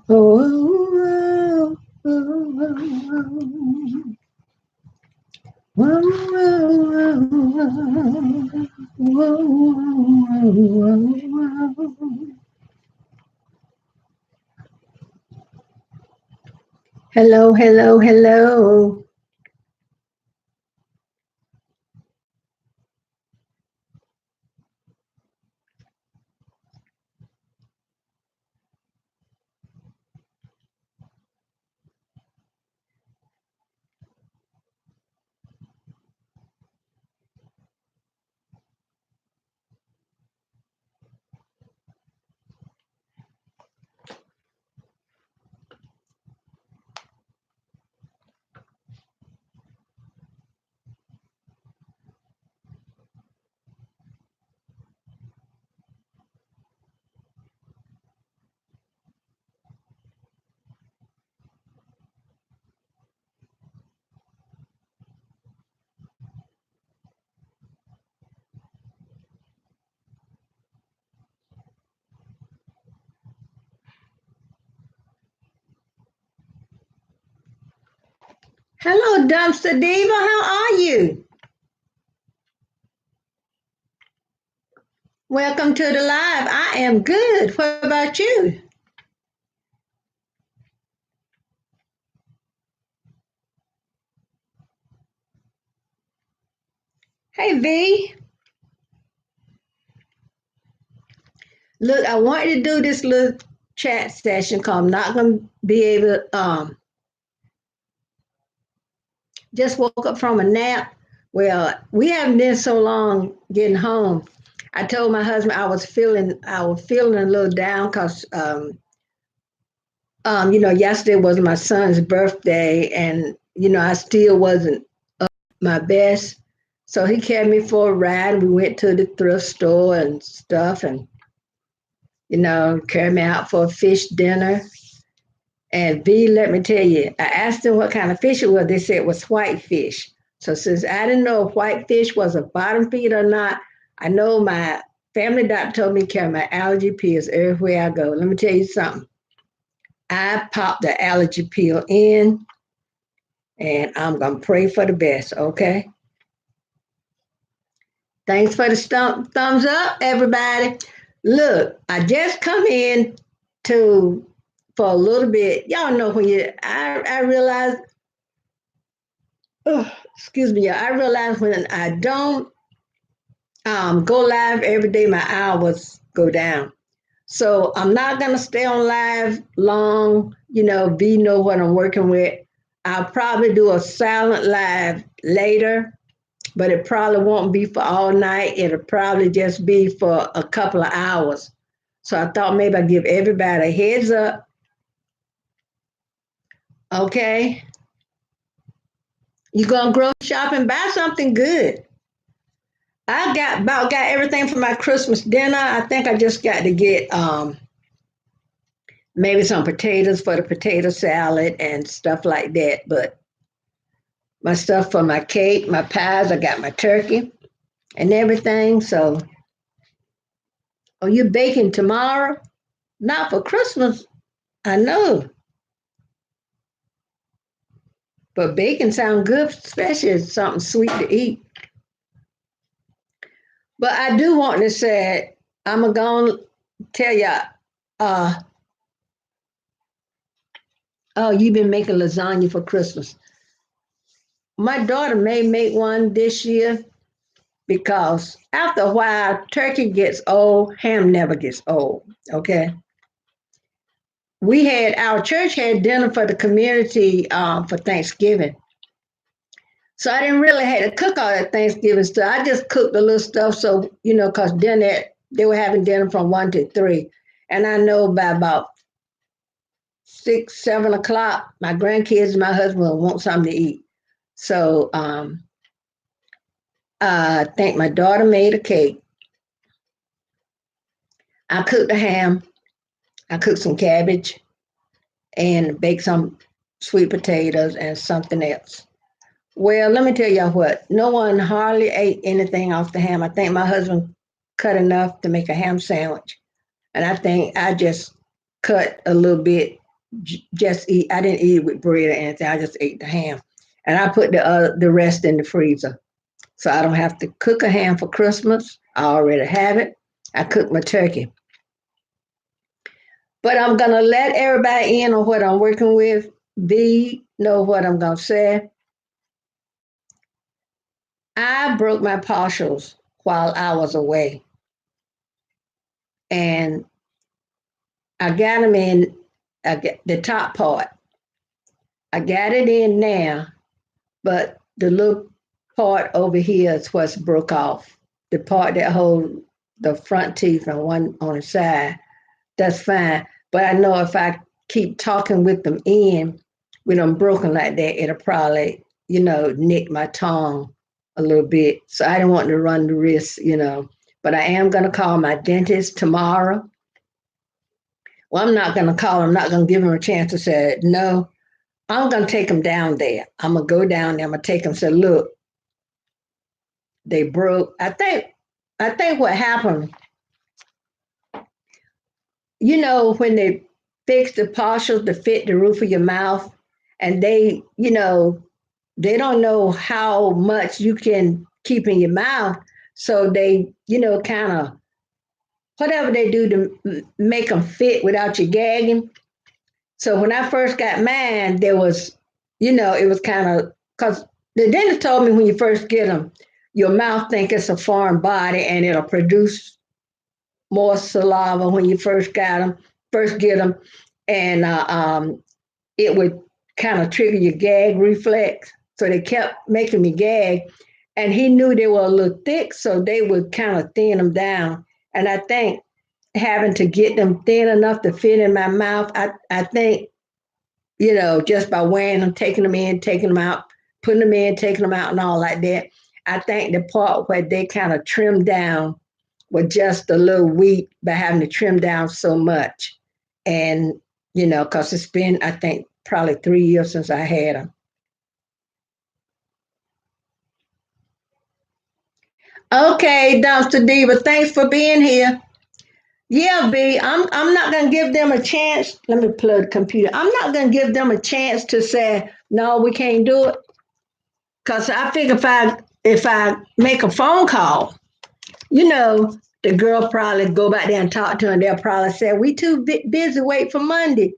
Oh, oh, oh, hello, hello, hello. Hello, Dumpster Diva. How are you? Welcome to the live. I am good. What about you? Hey, V. Look, I wanted to do this little chat session because I'm not going to be able to, just woke up from a nap. Well, we haven't been so long getting home. I told my husband I was feeling a little down because yesterday was my son's birthday, and I still wasn't my best. So he carried me for a ride. We went to the thrift store and stuff, and carried me out for a fish dinner. And V, let me tell you, I asked them what kind of fish it was. They said it was white fish. So since I didn't know if white fish was a bottom feed or not, I know my family doctor told me to carry my allergy pills everywhere I go. Let me tell you something. I popped the allergy pill in, and I'm gonna pray for the best. Okay. Thanks for the thumbs up, everybody. Look, I just come in to for a little bit. Y'all know when I realized, oh, excuse me, I realize when I don't go live every day, my hours go down. So I'm not gonna stay on live long. V know what I'm working with. I'll probably do a silent live later, but it probably won't be for all night. It'll probably just be for a couple of hours. So I thought maybe I'd give everybody a heads up. Okay, you gonna grocery shop and buy something good. I got everything for my Christmas dinner. I think I just got to get maybe some potatoes for the potato salad and stuff like that. But my stuff for my cake, my pies, I got my turkey and everything. So, are you baking tomorrow? Not for Christmas, I know, but bacon sounds good, especially as something sweet to eat. But I do want to say, I'm going to tell you, uh, oh, you've been making lasagna for Christmas. My daughter may make one this year because after a while, turkey gets old, ham never gets old. Okay. Our church had dinner for the community for Thanksgiving. So I didn't really have to cook all that Thanksgiving stuff. I just cooked a little stuff so, because dinner, they were having dinner from 1 to 3. And I know by about 6, 7 o'clock, my grandkids and my husband will want something to eat. So I think my daughter made a cake. I cooked a ham. I cooked some cabbage and baked some sweet potatoes and something else. Well, let me tell y'all what. No one hardly ate anything off the ham. I think my husband cut enough to make a ham sandwich. And I think I just cut a little bit just eat. I didn't eat it with bread or anything. I just ate the ham, and I put the rest in the freezer, so I don't have to cook a ham for Christmas. I already have it. I cook my turkey, but I'm gonna let everybody in on what I'm working with. B know what I'm gonna say. I broke my partials while I was away, and I got them in. I get the top part. I got it in now, but the little part over here is what's broke off. The part that holds the front teeth and one on the side, that's fine. But I know if I keep talking with them in, with them broken like that, it'll probably, nick my tongue a little bit. So I didn't want to run the risk. But I am going to call my dentist tomorrow. Well, I'm not going to call him. I'm not going to give him a chance to say no. I'm going to take him down there. I'm going to go down there. I'm going to take him and say, look, they broke. I think what happened, when they fix the partials to fit the roof of your mouth, and they don't know how much you can keep in your mouth. So they, kind of whatever they do to make them fit without you gagging. So when I first got mine, there was, it was kind of because the dentist told me when you first get them, your mouth think it's a foreign body and it'll produce more saliva when you first get them, and it would kind of trigger your gag reflex. So they kept making me gag, and he knew they were a little thick, so they would kind of thin them down. And I think having to get them thin enough to fit in my mouth, I think, just by wearing them, taking them in, taking them out, putting them in, taking them out, and all like that. I think the part where they kind of trimmed down was just a little weak by having to trim down so much. And, because it's been, I think, probably 3 years since I had them. Okay, Dumpster Diva, thanks for being here. Yeah, B, I'm not gonna give them a chance. Let me plug the computer. I'm not gonna give them a chance to say no, we can't do it. Cause I figure if I make a phone call, the girl probably go back there and talk to her, and they'll probably say, we too busy wait for Monday.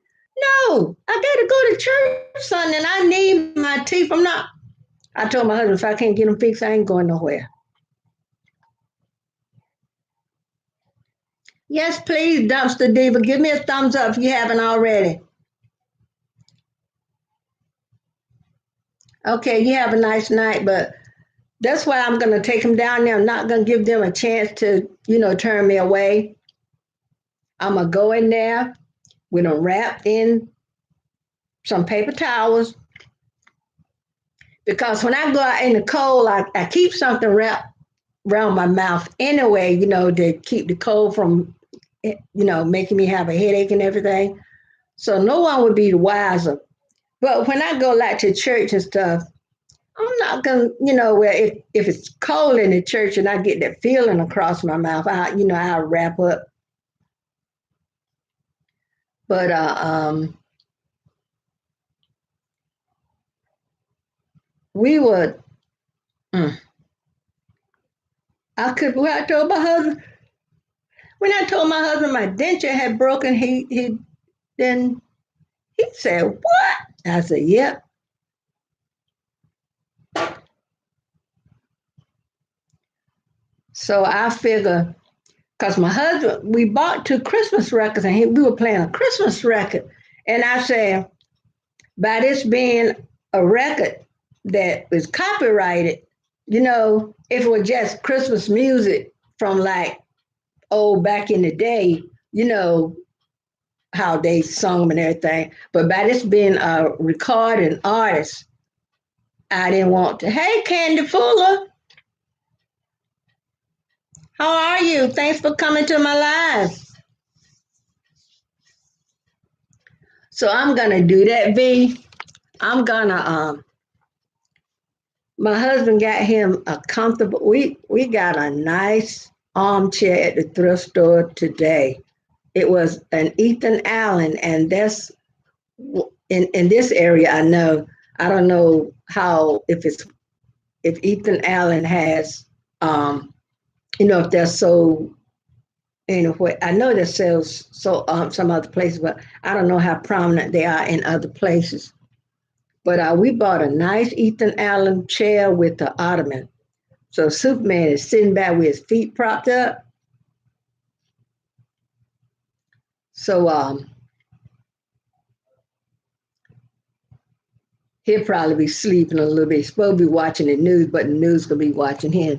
No, I gotta go to church Sunday and I need my teeth. I told my husband if I can't get them fixed, I ain't going nowhere. Yes, please, Dumpster Diva, give me a thumbs up if you haven't already. Okay, you have a nice night, but that's why I'm gonna take them down there. I'm not gonna give them a chance to, turn me away. I'm gonna go in there with them wrapped in some paper towels, because when I go out in the cold, I keep something wrapped around my mouth anyway, to keep the cold from, making me have a headache and everything. So no one would be the wiser. But when I go like to church and stuff, I'm not gonna, where if it's cold in the church and I get that feeling across my mouth, I'll wrap up. But we would. Mm, I could. When I told my husband my denture had broken, then he said, "What?" I said, "Yep." So I figure, because my husband, we bought two Christmas records, and we were playing a Christmas record, and I said, by this being a record that was copyrighted, if it was just Christmas music from like back in the day, you know how they sung them and everything. But by this being a recording artist, I didn't want to. Hey, Candy Fuller, how are you? Thanks for coming to my live. So I'm gonna do that, V. I'm gonna My husband got him a comfortable. We got a nice armchair at the thrift store today. It was an Ethan Allen, and that's in this area, I know. I don't know how if Ethan Allen has, um, if they're so, what I know they sells so some other places, but I don't know how prominent they are in other places. But we bought a nice Ethan Allen chair with the ottoman. So Superman is sitting back with his feet propped up. So he'll probably be sleeping a little bit. He's supposed to be watching the news, but the news gonna be watching him.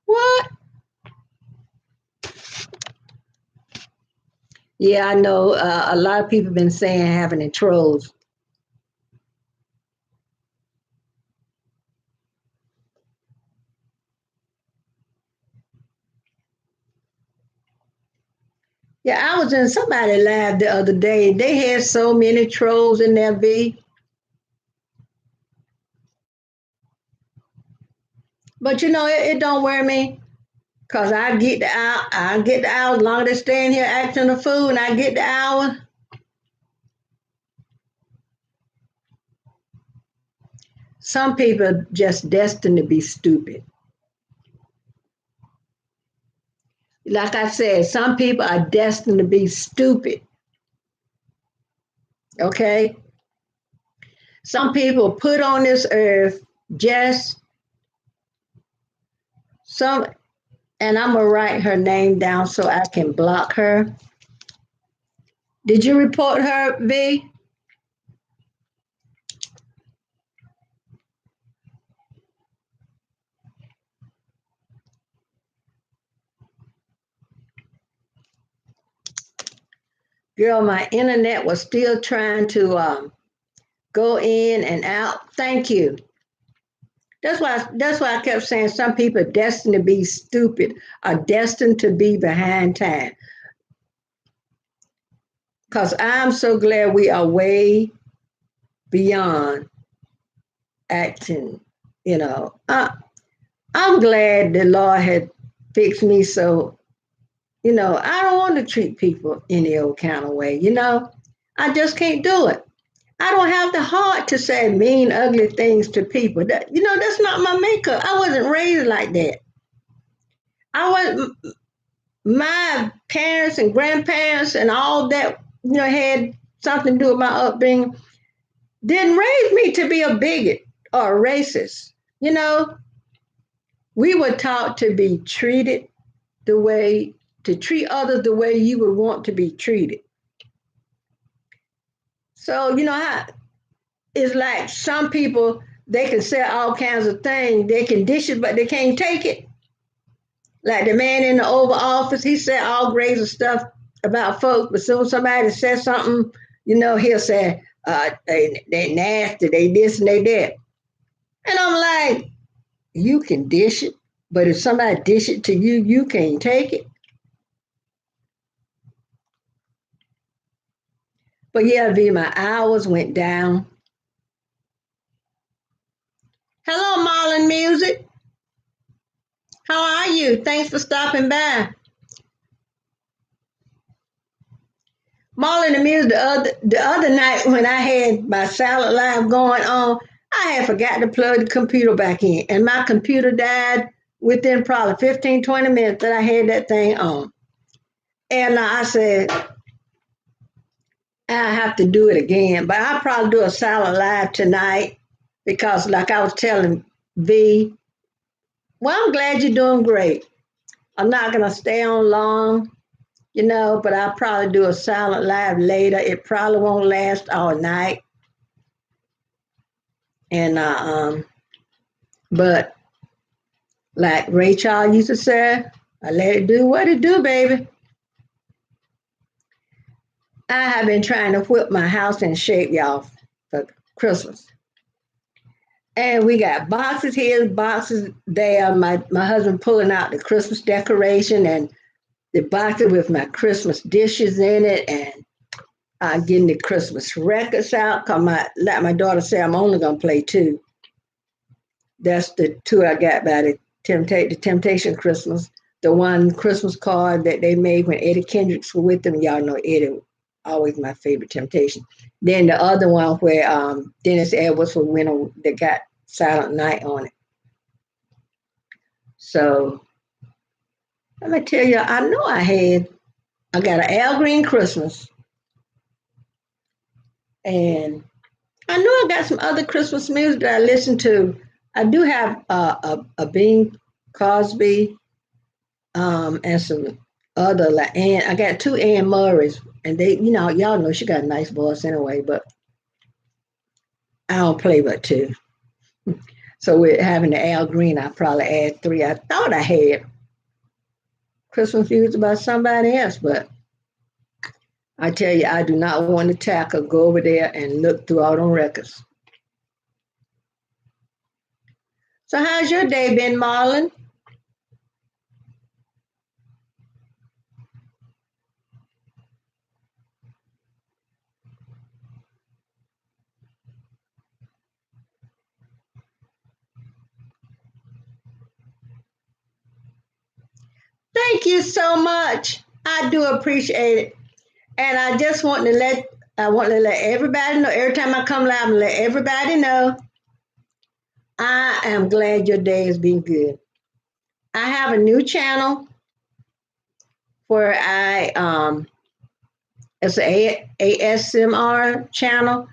What? Yeah, I know. A lot of people have been saying having the trolls. Yeah, I was in somebody live the other day. They had so many trolls in their V. But it don't worry me. Cause I get the hour as long as they stay in here acting a fool and I get the hour. Some people are just destined to be stupid. Like I said, some people are destined to be stupid. Okay? Some people put on this earth just some, and I'm gonna write her name down so I can block her. Did you report her, V? Girl, my internet was still trying to go in and out. Thank you. That's why I kept saying some people are destined to be stupid, are destined to be behind time. Because I'm so glad we are way beyond acting. You know, I'm glad the Lord had fixed me so, I don't want to treat people any old kind of way. I just can't do it. I don't have the heart to say mean, ugly things to people. That's not my makeup. I wasn't raised like that. I was my parents and grandparents and all that, had something to do with my upbringing, didn't raise me to be a bigot or a racist. You know, we were taught to be treated the way, to treat others the way you would want to be treated. So, it's like some people, they can say all kinds of things, they can dish it, but they can't take it. Like the man in the Oval Office, he said all grades of stuff about folks, but soon somebody says something, he'll say, they nasty, they this and they that. And I'm like, you can dish it, but if somebody dish it to you, you can't take it. But yeah, V, my hours went down. Hello, Marlon Music. How are you? Thanks for stopping by. Marlon the Music, the other night when I had my salad live going on, I had forgot to plug the computer back in, and my computer died within probably 15, 20 minutes that I had that thing on. And I said, I have to do it again, but I'll probably do a salad live tonight because, like I was telling V, well, I'm glad you're doing great. I'm not going to stay on long, but I'll probably do a silent live later. It probably won't last all night. And, but like Ray Charles used to say, I let it do what it do, baby. I have been trying to whip my house in shape, y'all, for Christmas. And we got boxes here, boxes there. My husband pulling out the Christmas decoration and the boxes with my Christmas dishes in it, and getting the Christmas records out. Cause let my daughter say I'm only gonna play two. That's the two I got by the Temptation Christmas. the one Christmas card that they made when Eddie Kendricks was with them. Y'all know Eddie, always my favorite Temptation. Then the other one where Dennis Edwards was winner that got Silent Night on it. So let me tell you, I know I got an Al Green Christmas, and I know I got some other Christmas music that I listen to. I do have a Bing Crosby, and some other like and I got two Anne Murray's, and they, y'all know she got a nice voice anyway, but I don't play but two. So with having the Al Green, I probably add three. I thought I had Christmas music about somebody else, but I tell you, I do not want to tackle, go over there and look through all them records. So how's your day been, Marlon? Thank you so much. I do appreciate it. And I want to let everybody know every time I come live, and let everybody know I am glad your day has been good. I have a new channel where it's a ASMR channel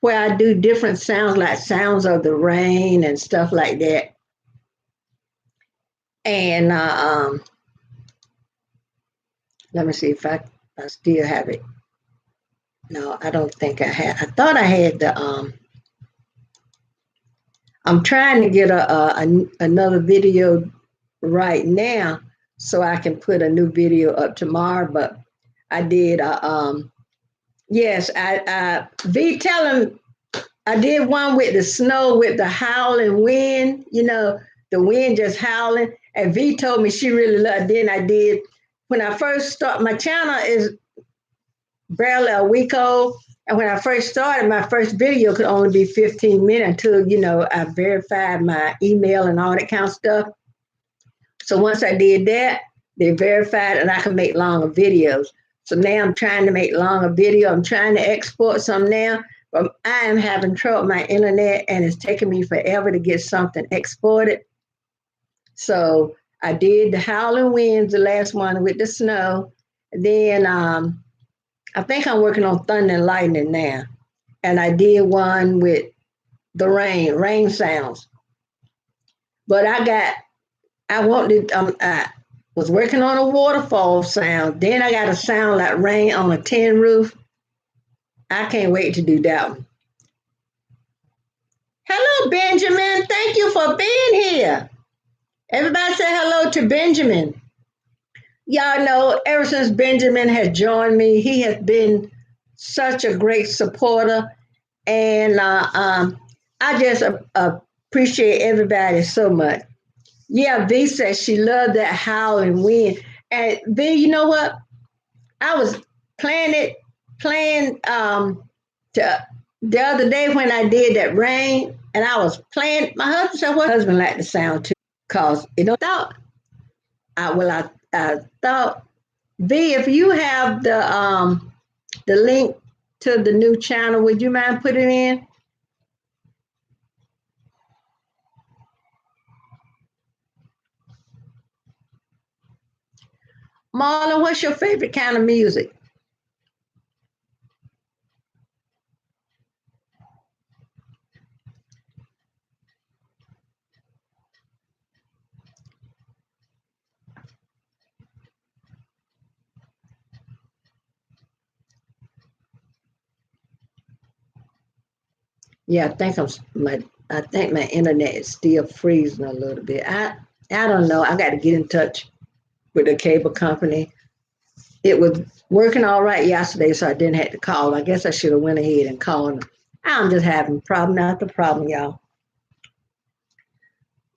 where I do different sounds like sounds of the rain and stuff like that. And let me see if I still have it. No, I don't think I had. I thought I had the. I'm trying to get another video right now so I can put a new video up tomorrow. But I did. Yes, I V tell him I did one with the snow with the howling wind. The wind just howling. And V told me she really loved. Then I did when I first start. My channel is barely a week old. And when I first started, my first video could only be 15 minutes until, I verified my email and all that kind of stuff. So once I did that, they verified and I could make longer videos. So now I'm trying to make longer video. I'm trying to export some now, but I am having trouble with my internet and it's taking me forever to get something exported. So I did the Howling Winds, the last one with the snow. Then I think I'm working on Thunder and Lightning now. And I did one with the rain sounds. But I was working on a waterfall sound. Then I got a sound like rain on a tin roof. I can't wait to do that one. Hello, Benjamin. Thank you for being here. Everybody say hello to Benjamin. Y'all know ever since Benjamin has joined me, he has been such a great supporter. And I just appreciate everybody so much. Yeah, V says she loved that howling wind. And V, you know what? I was playing to, the other day when I did that rain, and I was playing. My husband said, "What husband like the sound too?" Cause thought I thought V, if you have the link to the new channel, would you mind putting it in? Marlon, what's your favorite kind of music? Yeah, I think my internet is still freezing a little bit. I don't know. I got to get in touch with the cable company. It was working all right yesterday, so I didn't have to call. I guess I should have went ahead and called them. I'm just having problem after problem, y'all.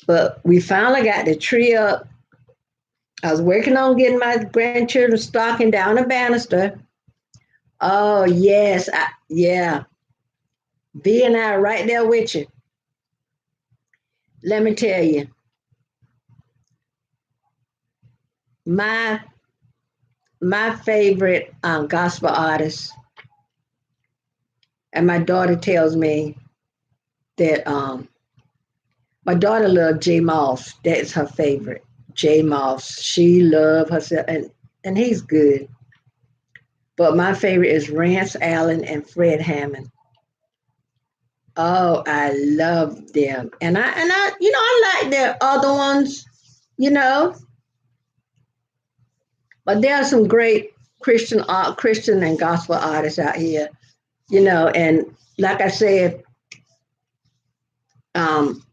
But we finally got the tree up. I was working on getting my grandchildren stocking down the banister. Oh yes, yeah. V and I are right there with you. Let me tell you, my my favorite gospel artist, and my daughter tells me that my daughter loves J Moss. That's her favorite. J Moss. She loves herself, and he's good. But my favorite is Rance Allen and Fred Hammond. Oh, I love them, and I, I like their other ones, you know. But there are some great Christian and gospel artists out here, and like I said, um,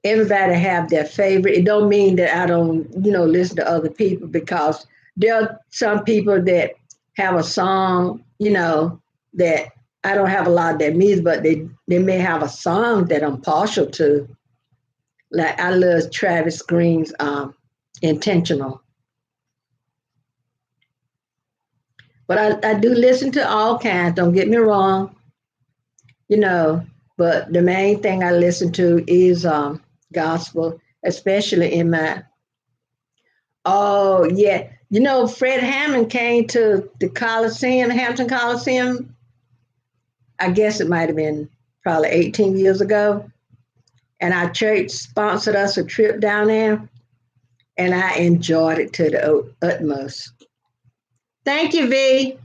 everybody have their favorite. It don't mean that I don't, listen to other people, because there are some people that have a song, that I don't have a lot of their music, but they may have a song that I'm partial to. Like I love Travis Green's Intentional. But I do listen to all kinds, don't get me wrong, you know, but the main thing I listen to is gospel, especially in my, oh, yeah. Fred Hammond came to the Coliseum, Hampton Coliseum. I guess it might have been probably 18 years ago. And our church sponsored us a trip down there, and I enjoyed it to the utmost. Thank you, V.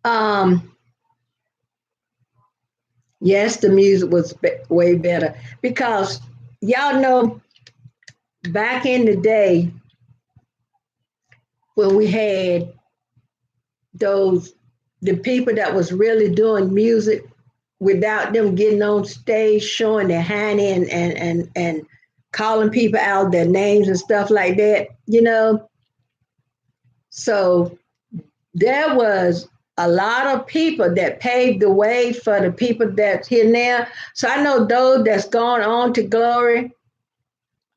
Um, yes, the music was way better, because y'all know back in the day when we had those the people that was really doing music without them getting on stage showing their hand and calling people out their names and stuff like that. So there was a lot of people that paved the way for the people that's here now. So I know those that's gone on to glory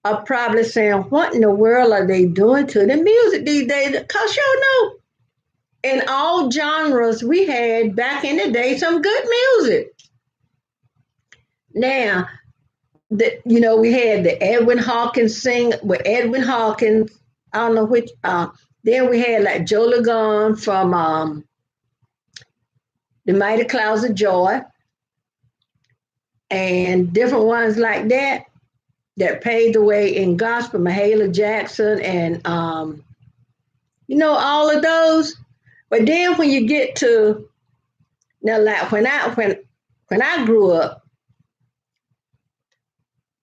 are probably saying, what in the world are they doing to the music these days? Because you know, in all genres, we had back in the day some good music. Now, we had the Edwin Hawkins sing with Edwin Hawkins. I don't know which. Then we had like Joe Lagon from the Mighty Clouds of Joy, and different ones like that paved the way in gospel. Mahalia Jackson and all of those. But then when you get to now, like when I grew up,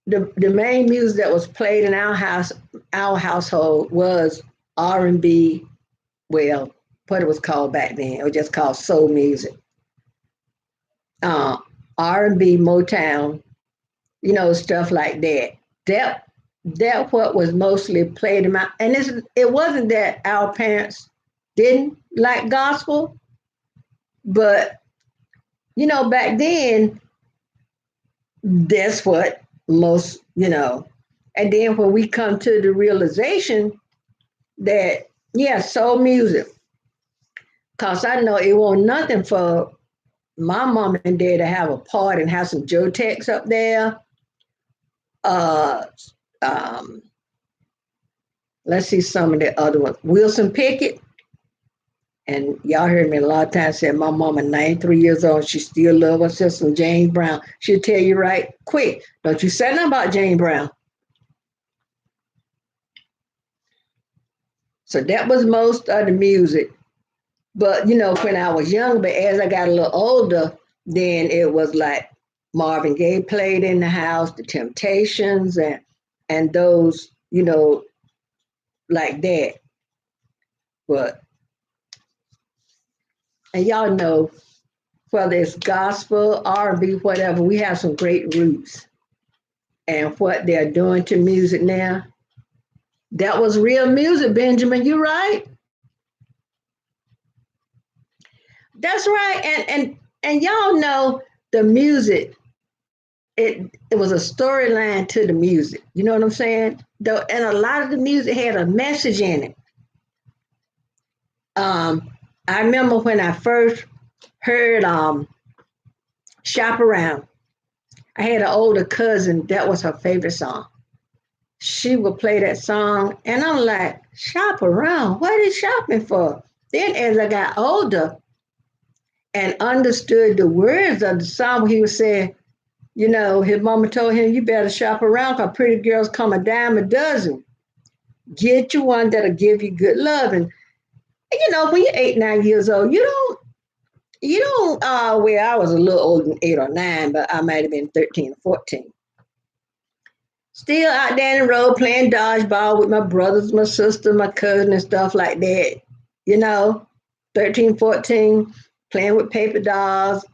the main music that was played in our household was R&B. Well, what it was called back then, it was just called soul music, uh, R&B, Motown, stuff like that. That that what was mostly played in my, and it wasn't that our parents didn't like gospel, but back then that's what most. And then when we come to the realization that, yeah, soul music, because I know it won't nothing for my mom and dad to have a party and have some Joe Tex up there. Uh, um, let's see some of the other ones. Wilson Pickett, and y'all heard me a lot of times say my mama 93 years old, she still love her sister James Brown. She'll tell you right quick, don't you say nothing about James Brown. So that was most of the music. But when I was young, but as I got a little older, then it was like Marvin Gaye played in the house, the Temptations, and those, like that. But and y'all know, whether it's gospel, R&B, whatever, we have some great roots. And what they're doing to music now, that was real music, Benjamin. You right? That's right. And y'all know the music. It was a storyline to the music. You know what I'm saying? Though, and a lot of the music had a message in it. Um, I remember when I first heard "Shop Around." I had an older cousin, that was her favorite song. She would play that song, and I'm like, shop around. What is shopping for? Then, as I got older and understood the words of the song, he was saying, his mama told him, you better shop around because pretty girls come a dime a dozen. Get you one that'll give you good love. And when you're 8, 9 years old, well, I was a little older than 8 or 9, but I might have been 13 or 14. Still out there in the road playing dodgeball with my brothers, my sister, my cousin, and stuff like that. You know, 13, 14, playing with paper dolls.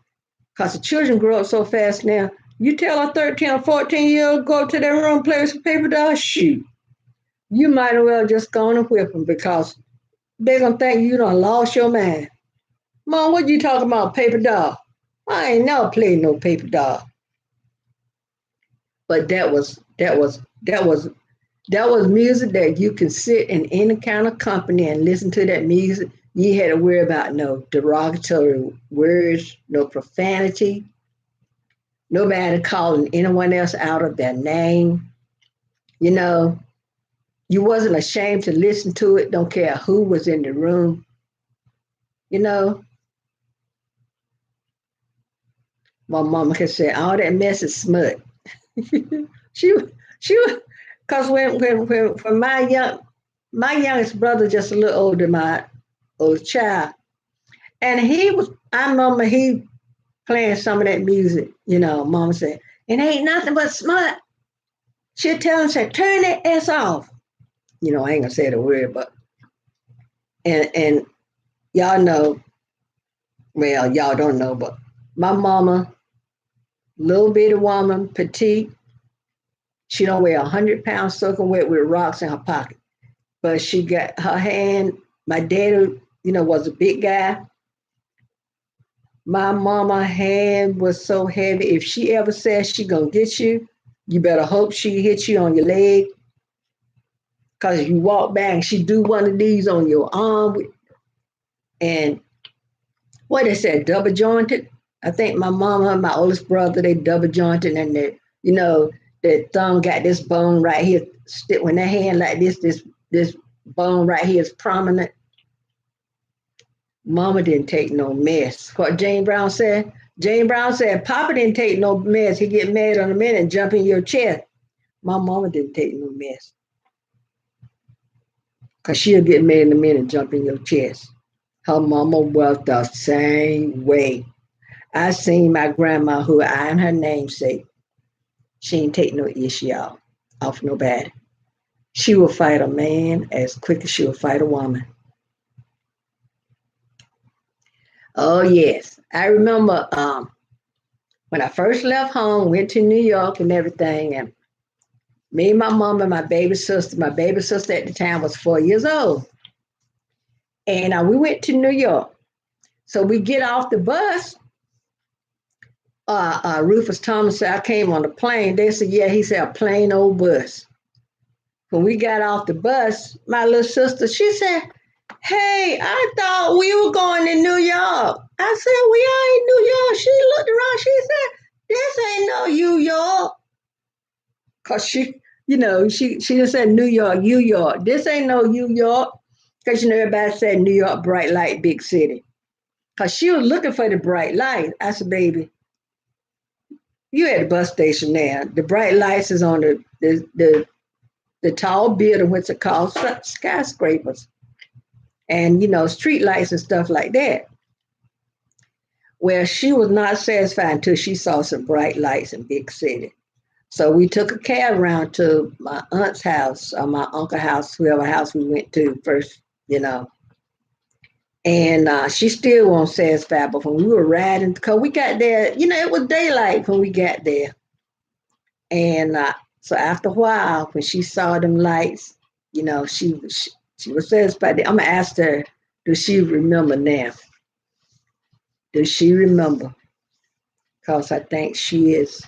Because the children grow up so fast now. You tell a 13 or 14-year-old go up to their room, play with some paper dolls, shoot. You might as well just go on and whip them because they're going to think you done lost your mind. Mom, what you talking about, paper doll? I ain't never played no paper doll. But that was music that you can sit in any kind of company and listen to that music. You had to worry about no derogatory words, no profanity, nobody calling anyone else out of their name. You know, you wasn't ashamed to listen to it, don't care who was in the room. You know, my mama could say all that mess is smut. she she was because when my youngest brother just a little older than my old child, and I remember he playing some of that music. Mama said it ain't nothing but smut. She'll tell him, say, turn that S off. I ain't gonna say the word, but and y'all know, well, y'all don't know, but my mama, little bitty woman, petite, she don't weigh 100 pounds soaking wet with rocks in her pocket. But she got her hand, my daddy, was a big guy. My mama hand was so heavy. If she ever says she gonna get you, you better hope she hit you on your leg. Cause you walk back and she do one of these on your arm. And what they said, double jointed. I think my mama and my oldest brother, they double jointed and their thumb got this bone right here. When their hand like this bone right here is prominent. Mama didn't take no mess. What Jane Brown said? Jane Brown said, Papa didn't take no mess. He get mad on a minute and jump in your chest. My mama didn't take no mess. Because she'll get mad in a minute and jump in your chest. Her mama was the same way. I seen my grandma, who I and her namesake, she ain't take no issue off nobody. She will fight a man as quick as she will fight a woman. Oh, yes. I remember when I first left home, went to New York and everything, and me and my mom and my baby sister at the time was 4 years old. And we went to New York. So we get off the bus. Rufus Thomas said, I came on the plane. They said, yeah, he said, a plain old bus. When we got off the bus, my little sister, she said, hey, I thought we were going to New York. I said, we are in New York. She looked around. She said, this ain't no New York. Because she just said New York, New York. This ain't no New York. Because, everybody said New York, bright light, big city. Because she was looking for the bright light. I said, baby, you at the bus station now. The bright lights is on the tall building, which are called skyscrapers. And, street lights and stuff like that. Well, she was not satisfied until she saw some bright lights in big city. So we took a cab around to my aunt's house or my uncle's house, whoever house we went to first, And she still wasn't satisfied. But when we were riding, because we got there, it was daylight when we got there. And so after a while, when she saw them lights, she was satisfied. I'm going to ask her, does she remember now? Does she remember? Because I think she is.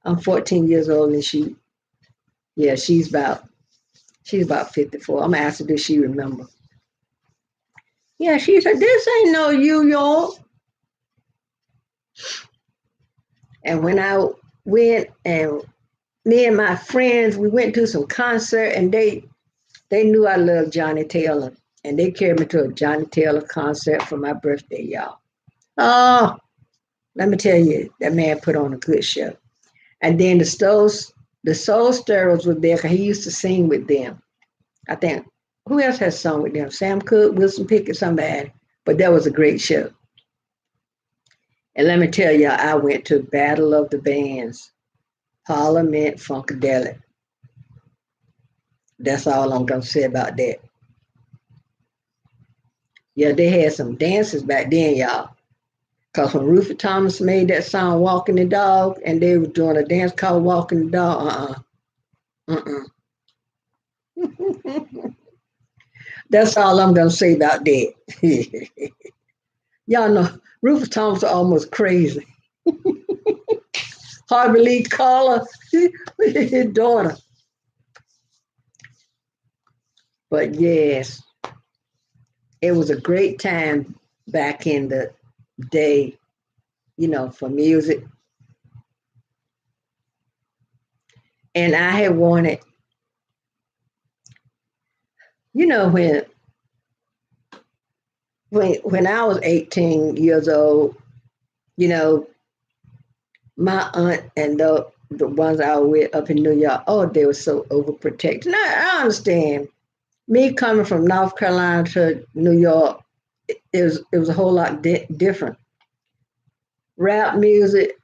I'm 14 years old and she's about 54. I'm gonna ask her, does she remember? Yeah, she said, this ain't no New York. And when I went and me and my friends, we went to some concert and they knew I loved Johnny Taylor. And they carried me to a Johnny Taylor concert for my birthday, y'all. Oh, let me tell you, that man put on a good show. And then the Soul Stirrers were there because he used to sing with them. I think who else has sung with them? Sam Cooke, Wilson Pickett, somebody. But that was a great show. And let me tell you, I went to Battle of the Bands, Parliament Funkadelic. That's all I'm gonna say about that. Yeah, they had some dances back then, y'all. Cause when Rufus Thomas made that song "Walking the Dog" and they were doing a dance called "Walking the Dog," that's all I'm gonna say about that. Y'all know Rufus Thomas was almost crazy. Harvey Lee Carter, his daughter. But yes, it was a great time back in the day, for music. And I had wanted, you know, when I was 18 years old, you know, my aunt and the ones I was with up in New York, oh, they were so overprotected. Now I understand. Me coming from North Carolina to New York, it was a whole lot different. Rap music,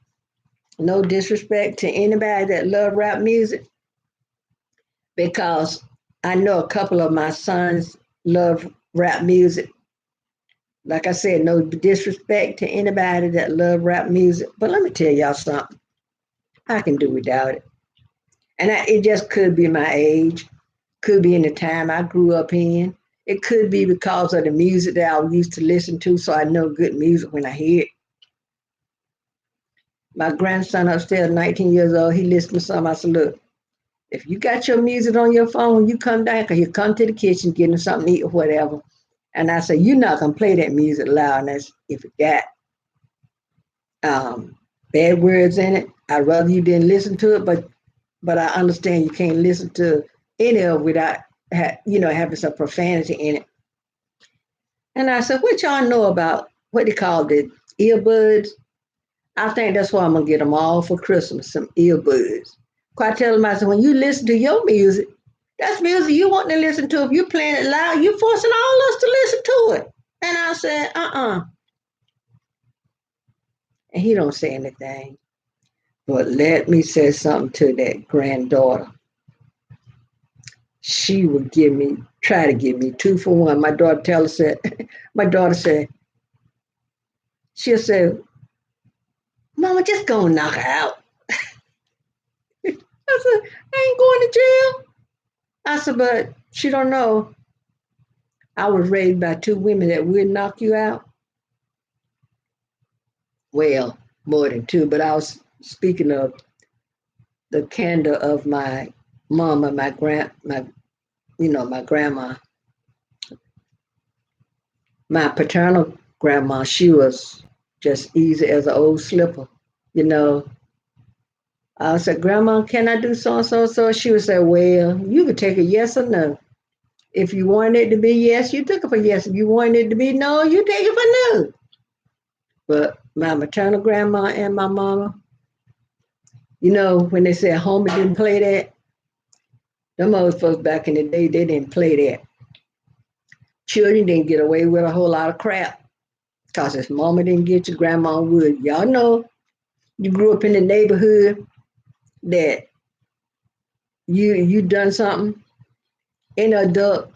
no disrespect to anybody that love rap music, because I know a couple of my sons love rap music. Like I said, no disrespect to anybody that love rap music, but let me tell y'all something. I can do without it, and it just could be my age, could be in the time I grew up in. It could be because of the music that I used to listen to, so I know good music when I hear it. My grandson upstairs, 19 years old, he listened to some. I said, look, if you got your music on your phone, you come down, because you come to the kitchen getting something to eat or whatever. And I said, you're not going to play that music loud unless if it got bad words in it. I'd rather you didn't listen to it, but I understand you can't listen to any of it without having some profanity in it. And I said, what y'all know about what they call the earbuds? I think that's why I'm gonna get them all for Christmas, some earbuds. Quite tell them, I said, when you listen to your music, that's music you want to listen to. If you're playing it loud, you're forcing all us to listen to it. And I said, and he don't say anything. But let me say something to that granddaughter. She would try to give me 2 for 1. My daughter said, she'll say, Mama, just go and knock her out. I said, I ain't going to jail. I said, but she don't know. I was raised by 2 women that would knock you out. Well, more than 2, but I was speaking of the candor of my mama, my grandma, my paternal grandma. She was just easy as an old slipper. You know, I said, Grandma, can I do so and so? So she would say, well, you could take a yes or no. If you wanted it to be yes, you took it for yes. If you wanted it to be no, you take it for no. But my maternal grandma and my mama, when they said Homer didn't play that, them old folks back in the day, they didn't play that. Children didn't get away with a whole lot of crap. Because if mama didn't get you, grandma would. Y'all know you grew up in the neighborhood that you done something, any adult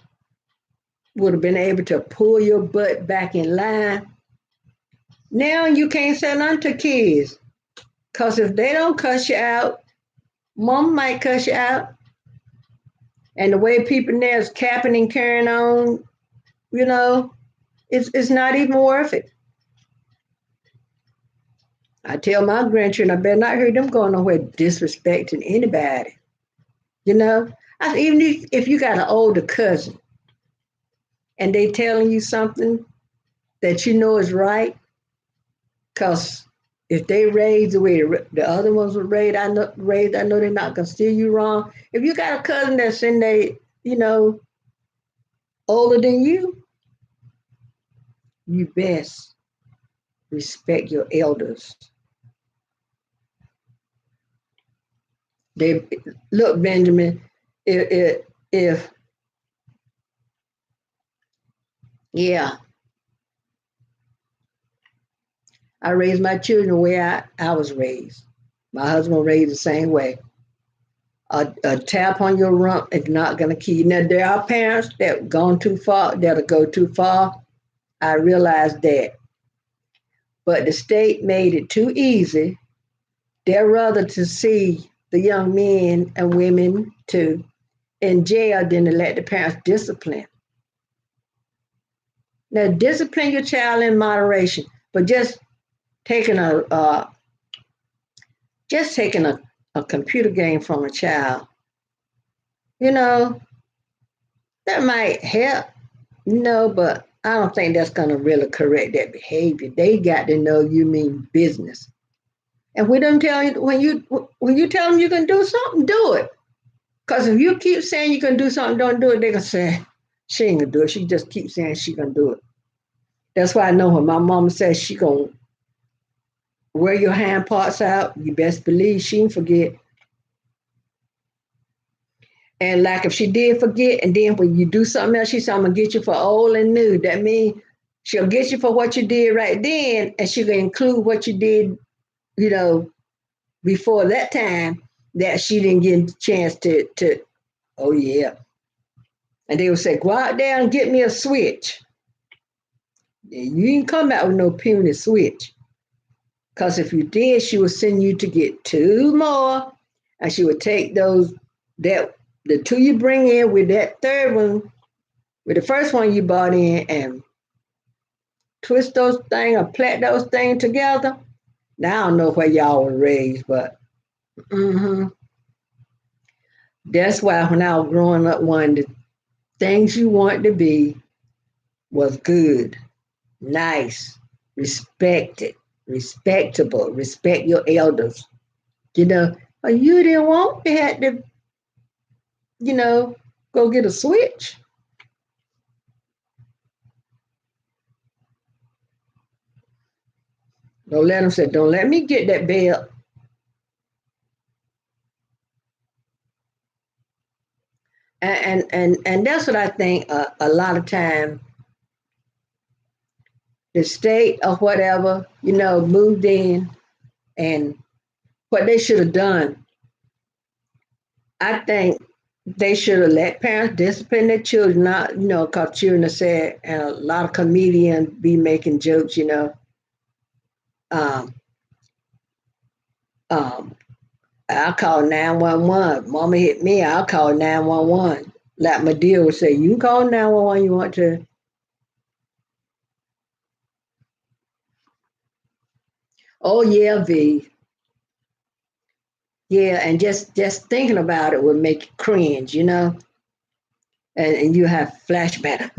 would have been able to pull your butt back in line. Now you can't say nothing to kids. Because if they don't cuss you out, mom might cuss you out. And the way people there is capping and carrying on, you know, it's not even worth it. I tell my grandchildren, I better not hear them going nowhere disrespecting anybody. You know, even if you got an older cousin and they telling you something that you know is right, because if they raised the way the other ones were raised, I know they're not gonna steer you wrong. If you got a cousin that's in they, older than you best respect your elders. They look, Benjamin. If yeah, I raised my children the way I was raised. My husband raised the same way. A tap on your rump is not going to keep you. Now, there are parents that gone too far, that'll go too far. I realize that. But the state made it too easy. They'd rather to see the young men and women too in jail than to let the parents discipline. Now, discipline your child in moderation, but taking a uh, taking a computer game from a child, you know, that might help, but I don't think that's going to really correct that behavior. They got to know you mean business. And we don't tell you when you tell them you can do something, do it. Because if you keep saying you can do something, don't do it, they're gonna say she ain't gonna do it. She just keeps saying she gonna do it. That's why I know when my mama says she gonna wear your hand parts out, you best believe she ain't forget. And like if she did forget, and then when you do something else, she said, I'm gonna get you for old and new. That means she'll get you for what you did right then, and she'll include what you did, you know, before that time that she didn't get a chance to oh yeah. And they would say, go out there and get me a switch. You didn't come out with no puny switch. Because if you did, she would send you to get two more, and she would take that the two you bring in with that third one, with the first one you bought in, and twist those things or plait those things together. Now I don't know where y'all were raised, but mhm, that's why when I was growing up, one of the things you wanted to be was good, nice, respected, respectable, respect your elders. You know, or you didn't want to have to, you know, go get a switch. Don't let them say, don't let me get that bell. And that's what I think a lot of time the state or whatever, moved in and what they should have done, I think they should have let parents discipline their children, not, because children are sad, and a lot of comedians be making jokes, um, um, I'll call 911. Mama hit me, I'll call 911. Like my dear would say, you can call 911 you want to. Oh yeah, V. Yeah, and just thinking about it would make you cringe, and you have flashback.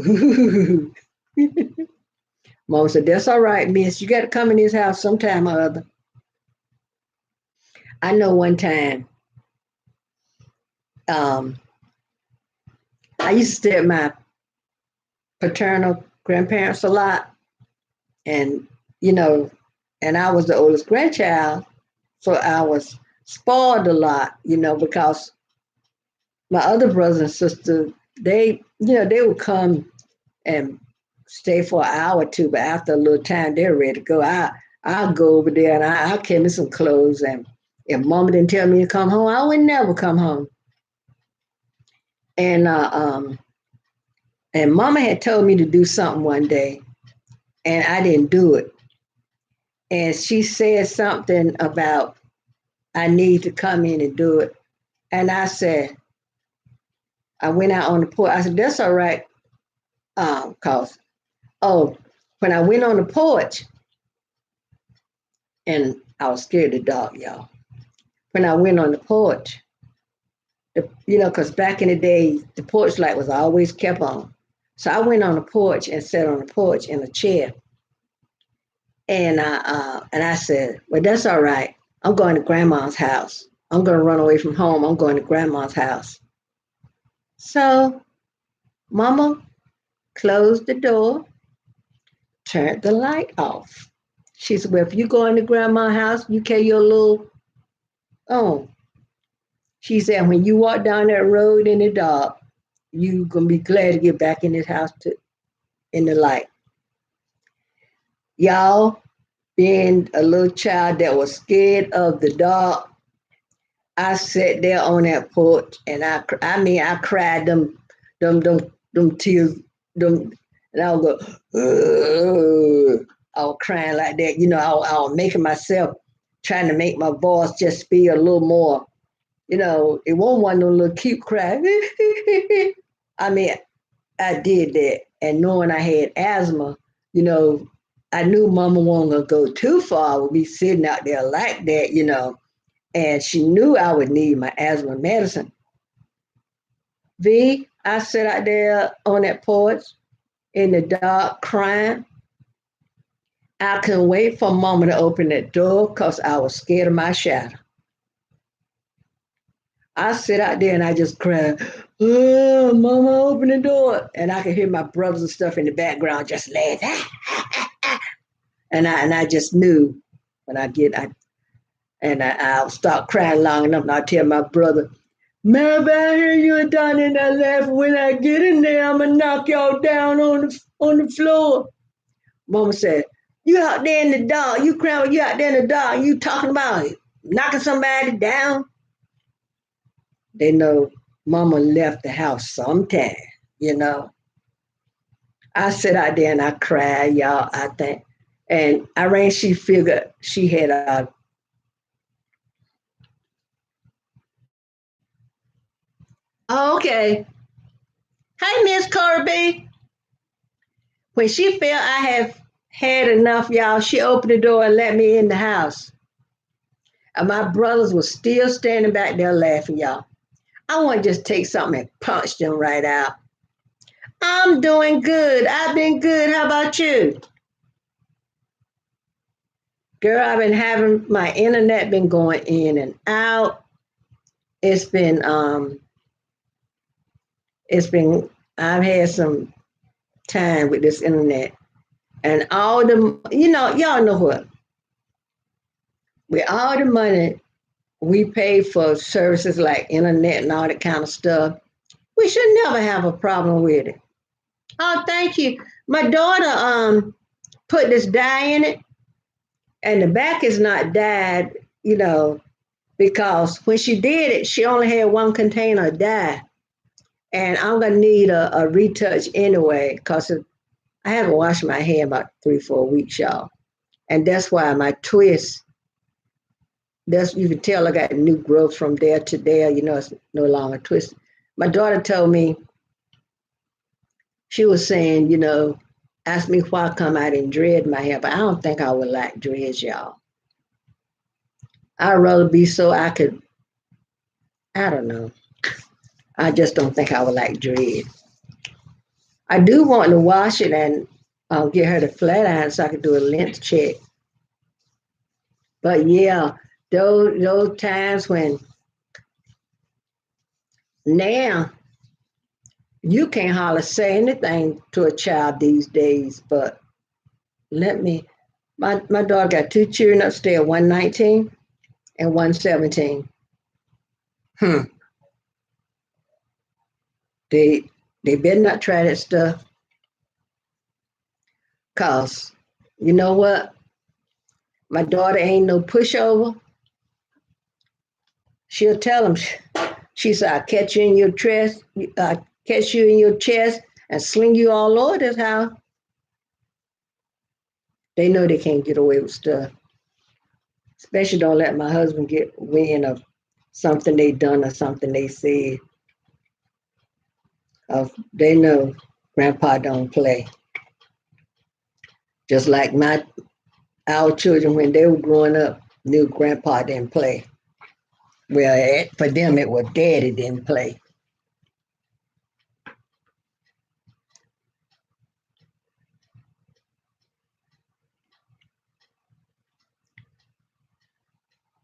Mom said, that's all right, miss. You got to come in this house sometime or other. I know one time, um, I used to stay at my paternal grandparents a lot, and, you know, and I was the oldest grandchild, so I was spoiled a lot, because my other brothers and sisters, they would come and stay for an hour or two, but after a little time, they're ready to go. I'll go over there and I'll carry me some clothes. And if mama didn't tell me to come home, I would never come home. And and mama had told me to do something one day, and I didn't do it. And she said something about I need to come in and do it. And I said, I went out on the porch. I said, that's all right, cause when I went on the porch, and I was scared to dog, y'all. When I went on the porch, because back in the day, the porch light was always kept on. So I went on the porch and sat on the porch in a chair. And I said, well, that's all right. I'm going to grandma's house. I'm going to run away from home. I'm going to grandma's house. So mama closed the door, turned the light off. She said, well, if you go into grandma's house, you carry your little on. She said, when you walk down that road in the dark, you going to be glad to get back in this house in the light. Y'all, being a little child that was scared of the dark, I sat there on that porch and I cried them tears, them, and I would go, ugh. I was crying like that. I was making myself, trying to make my voice just be a little more, it wasn't one of those little cute cries. I mean, I did that. And knowing I had asthma, you know, I knew mama wasn't going to go too far with me sitting out there like that. And she knew I would need my asthma medicine. I sat out there on that porch in the dark crying. I couldn't wait for mama to open that door because I was scared of my shadow. I sit out there and I just cried, oh, mama, open the door. And I could hear my brothers and stuff in the background just laughing. And I just knew when I'll start crying long enough and I'll tell my brother, man, if I hear you down in that laughing, when I get in there, I'm going to knock y'all down on the floor. Mama said, you out there in the dark, you crying, you out there in the dark, you talking about knocking somebody down. They know mama left the house sometime, you know. I sit out there and I cried, y'all, I think. And Irene, she figured she had a, okay. Hey, Miss Kirby. When she felt I have had enough, y'all, she opened the door and let me in the house. And my brothers were still standing back there laughing, y'all. I want to just take something and punch them right out. I'm doing good. I've been good. How about you? Girl, I've been having my internet been going in and out. It's been it's been I've had some time with this internet and all the y'all know what? With all the money we pay for services like internet and all that kind of stuff, we should never have a problem with it. Oh, thank you. My daughter put this dye in it and the back is not dyed, because when she did it, she only had one container of dye. And I'm gonna need a retouch anyway, because I haven't washed my hair about 3, 4 weeks, y'all. And that's why my twist, that's you can tell I got new growth from there to there, it's no longer twisted. My daughter told me, she was saying, asked me why come I didn't dread my hair, but I don't think I would like dreads, y'all. I'd rather be so I could, I don't know. I just don't think I would like dread. I do want to wash it and get her to flat iron so I could do a length check. But yeah, those times when now you can't hardly say anything to a child these days. But let me, my daughter got 2 children upstairs, 119 and 117. Hmm. They they better not try that stuff, cause you know what? My daughter ain't no pushover. She'll tell them. She said, "I catch you in your chest, catch you in your chest, and sling you all over this house." They know they can't get away with stuff. Especially don't let my husband get wind of something they done or something they said. They know Grandpa don't play. Just like our children when they were growing up knew Grandpa didn't play. Well, for them it was Daddy didn't play.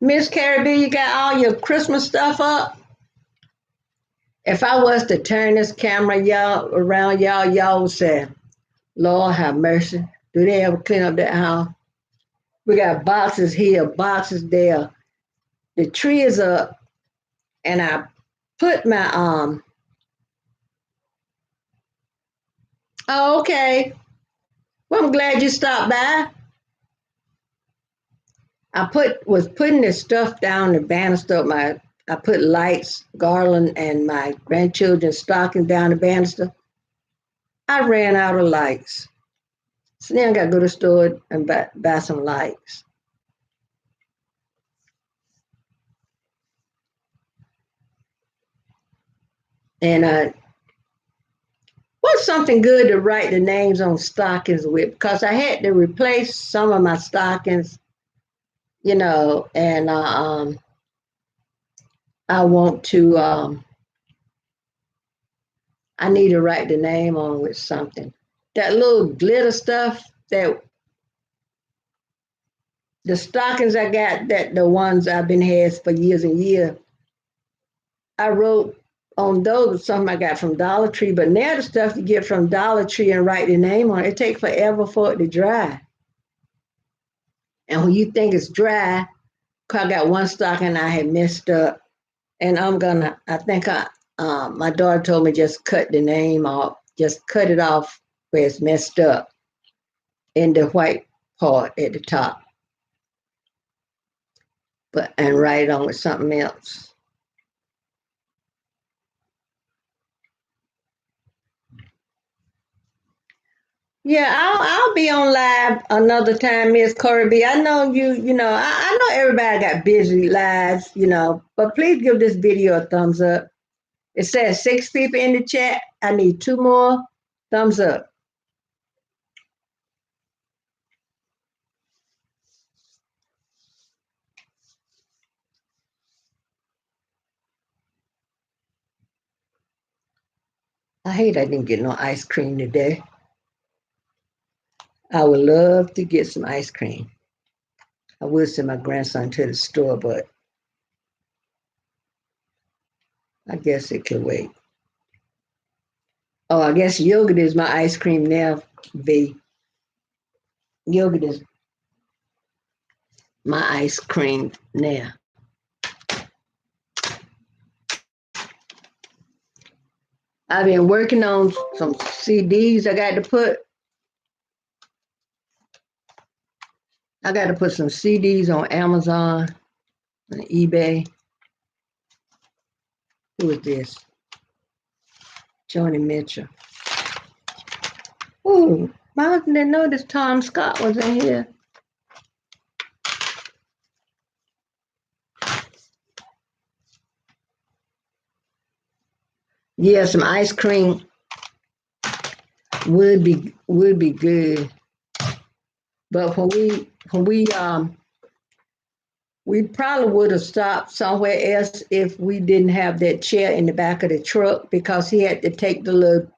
Miss Carrie B, you got all your Christmas stuff up? If I was to turn this camera y'all around y'all would say, Lord have mercy. Do they ever clean up that house? We got boxes here, boxes there. The tree is up, and I put my oh, okay. Well, I'm glad you stopped by. Was putting this stuff down the banister of my I put lights, garland, and my grandchildren's stocking down the banister. I ran out of lights. So now I gotta go to the store and buy some lights. And what's something good to write the names on stockings with? Because I had to replace some of my stockings, and I want to, I need to write the name on with something. That little glitter stuff that the stockings I got, that the ones I've been has for years and years, I wrote on those something I got from Dollar Tree, but now the stuff you get from Dollar Tree and write the name on it takes forever for it to dry. And when you think it's dry, 'cause I got one stocking I had messed up, and I think my daughter told me just cut the name off, just cut it off where it's messed up in the white part at the top, and write it on with something else. Yeah, I'll be on live another time, Miss Corey B. I know I know everybody got busy lives, but please give this video a thumbs up. It says 6 people in the chat. I need 2 more thumbs up. I hate I didn't get no ice cream today. I would love to get some ice cream. I would send my grandson to the store, but I guess it could wait. Oh, I guess yogurt is my ice cream now, V. Yogurt is my ice cream now. I've been working on some CDs I got to put some CDs on Amazon and eBay. Who is this? Joni Mitchell. Oh, my husband didn't notice Tom Scott was in here. Yeah, some ice cream would be good. But we probably would have stopped somewhere else if we didn't have that chair in the back of the truck, because he had to take the little,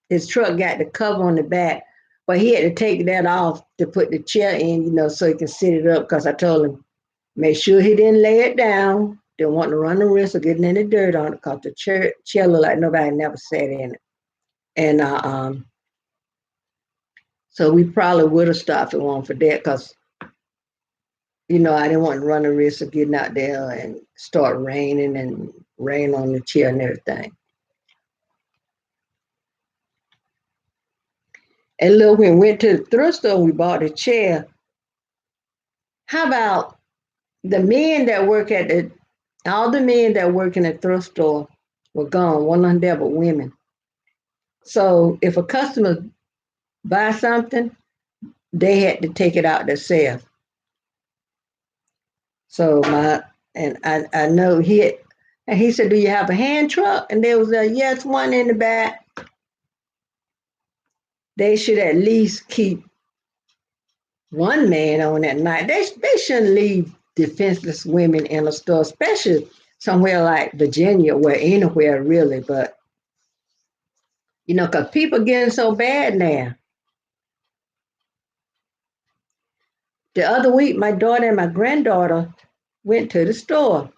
his truck got the cover on the back, but he had to take that off to put the chair in, so he can sit it up, because I told him, make sure he didn't lay it down. Didn't want to run the risk of getting any dirt on it, because the chair looked like nobody never sat in it. And so we probably would have stopped at one for that, because I didn't want to run the risk of getting out there and start raining and rain on the chair and everything. And look, when we went to the thrift store, we bought a chair. How about the men that work all the men that work in the thrift store were gone, one on there but women. So if a customer buy something, they had to take it out themselves. So I know he said, do you have a hand truck? And there was a yes, one in the back. They should at least keep one man on at night. They shouldn't leave defenseless women in a store, especially somewhere like Virginia, where anywhere really, but because people getting so bad now. The other week, my daughter and my granddaughter went to the store,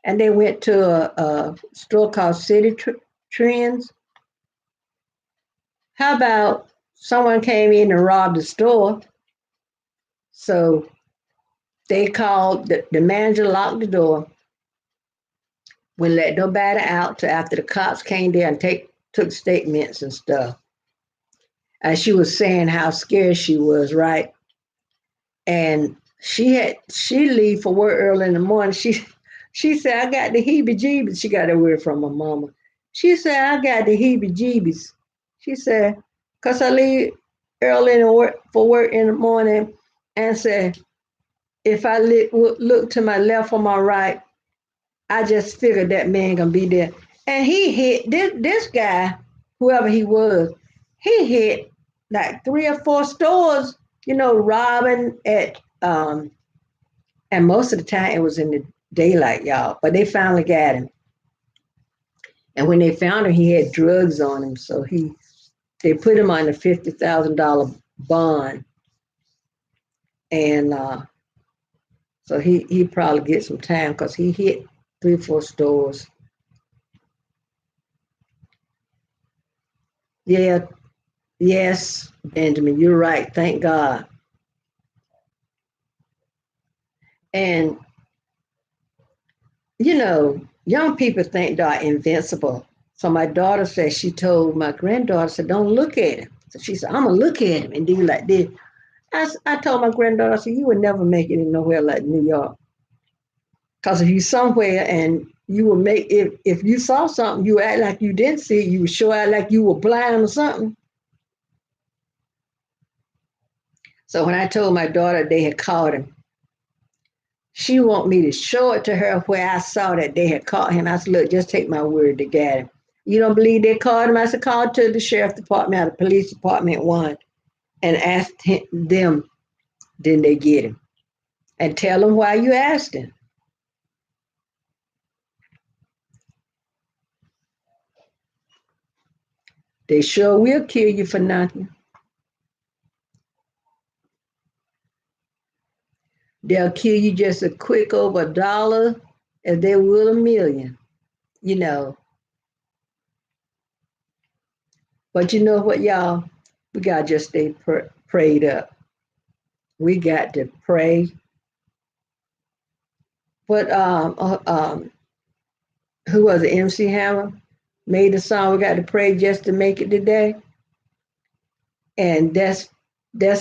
and they went to a store called Trends. How about someone came in and robbed the store? So they called the manager, locked the door, wouldn't let nobody out till after the cops came there and took statements and stuff. And she was saying how scared she was, right? And she leave for work early in the morning. She said, I got the heebie jeebies. She got that word from my mama. She said, I got the heebie jeebies. She said, because I leave early for work in the morning, and said, if I look to my left or my right, I just figured that man gonna be there. And he hit this guy, whoever he was, he hit like 3 or 4 stores, robbing at and most of the time it was in the daylight, y'all. But they finally got him. And when they found him, he had drugs on him. So they put him on a $50,000 bond. And so he probably get some time because he hit 3 or 4 stores. Yeah, yes, Benjamin, you're right. Thank God. And young people think they're invincible. So my daughter said she told my granddaughter, said, don't look at him. So she said, I'm gonna look at him and do like this. I told my granddaughter, I said, you would never make it in nowhere like New York. Because if you somewhere and you will make if you saw something, you act like you didn't see it, you would show out like you were blind or something. So when I told my daughter they had caught him, she want me to show it to her where I saw that they had caught him. I said, look, just take my word to get him. You don't believe they caught him? I said, call to the sheriff department or the police department one and ask them, didn't they get him? And tell them why you asked him. They sure will kill you for nothing. They'll kill you just a quick over $1 as they will a million, you know. But you know what, y'all? We got to just stay prayed up. We got to pray. But who was it? MC Hammer made the song. We got to pray just to make it today. And that's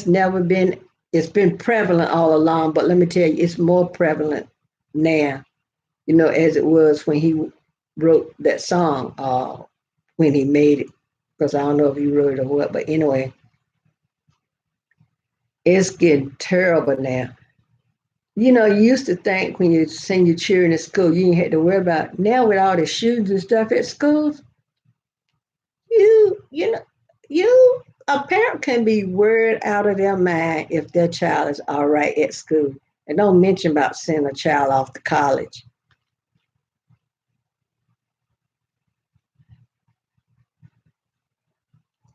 never been. It's been prevalent all along. But let me tell you, it's more prevalent now. As it was when he wrote that song. When he made it, because I don't know if he wrote it or what. But anyway, it's getting terrible now. You used to think when you send your children to school, you didn't have to worry about. Now with all the shootings and stuff at schools, you know you a parent can be worried out of their mind if their child is all right at school, and don't mention about sending a child off to college.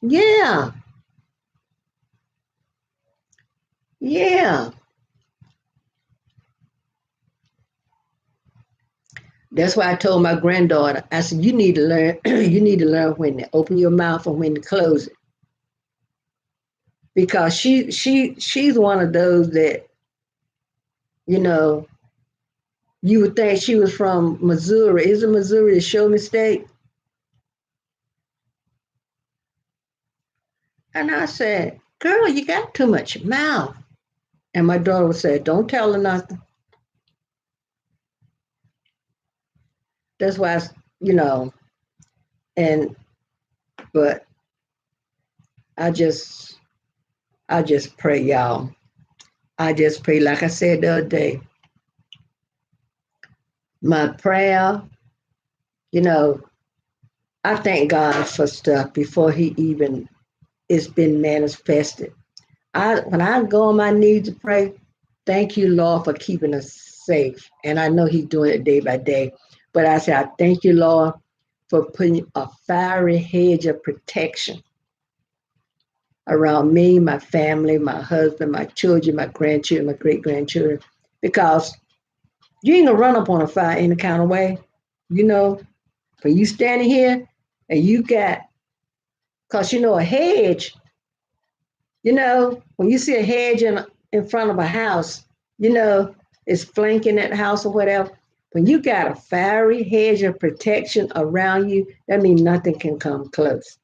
Yeah, yeah. That's why I told my granddaughter. I said, "You need to learn. You need to learn when to open your mouth and when to close it." Because she's one of those that you know you would think she was from Missouri. Isn't Missouri a show me state? And I said, "Girl, you got too much mouth." And my daughter would say, "Don't tell her nothing." That's why, you know. And but I just I just pray, y'all. I just pray, like I said the other day. My prayer, you know, I thank God for stuff before He even it's been manifested. When I go on my knees to pray, thank you, Lord, for keeping us safe. And I know He's doing it day by day. But I say, I thank you, Lord, for putting a fiery hedge of protection around me, my family, my husband, my children, my grandchildren, my great grandchildren, because you ain't gonna run up on a fire any kind of way. You know, when you standing here and you got, cause a hedge, when you see a hedge in front of a house, you know, it's flanking that house or whatever. When you got a fiery hedge of protection around you, that means nothing can come close.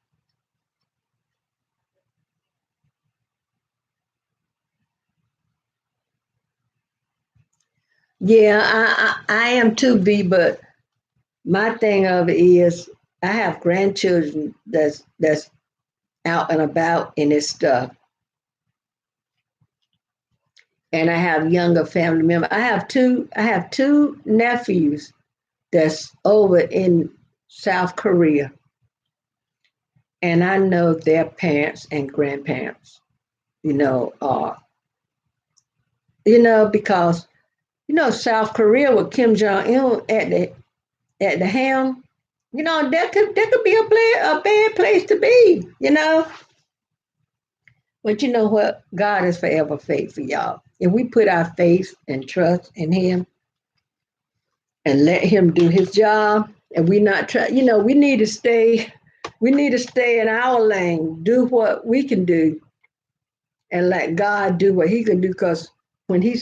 Yeah, I am too, B, but my thing of it is I have grandchildren that's out and about in this stuff. And I have younger family members. I have two nephews that's over in South Korea, and I know their parents and grandparents, are because South Korea with Kim Jong Un at the helm, that could be a bad place to be. But you know what? God is forever faithful, y'all. If we put our faith and trust in Him and let Him do His job, and we not try, we need to stay in our lane, do what we can do, and let God do what He can do. Because when He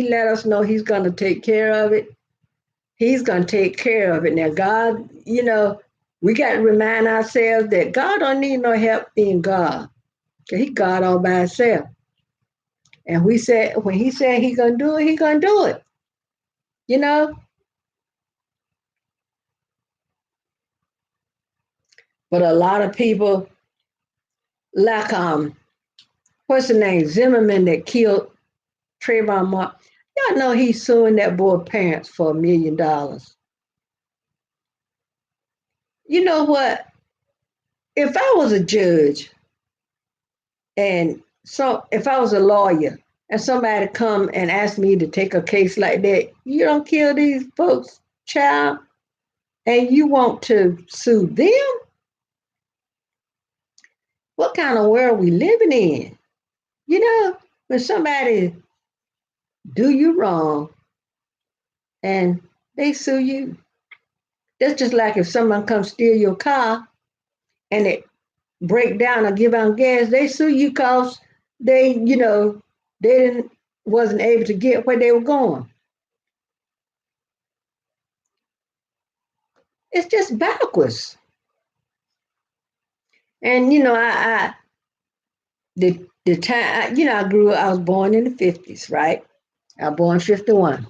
let us know He's going to take care of it, He's going to take care of it. Now, God, we got to remind ourselves that God don't need no help in God. He God all by Himself. And when He said He gonna do it, He gonna do it. You know. But a lot of people, like what's the name, Zimmerman, that killed Trayvon Martin. Y'all know he's suing that boy parents for $1 million. You know what? If I was a judge, and so if I was a lawyer and somebody come and ask me to take a case like that, you don't kill these folks, child, and you want to sue them? What kind of world we living in? When somebody do you wrong and they sue you. That's just like if someone comes steal your car and it break down or give out gas, they sue you because they didn't wasn't able to get where they were going. It's just backwards. And I the time I was born in the 50s, right? I was born 51.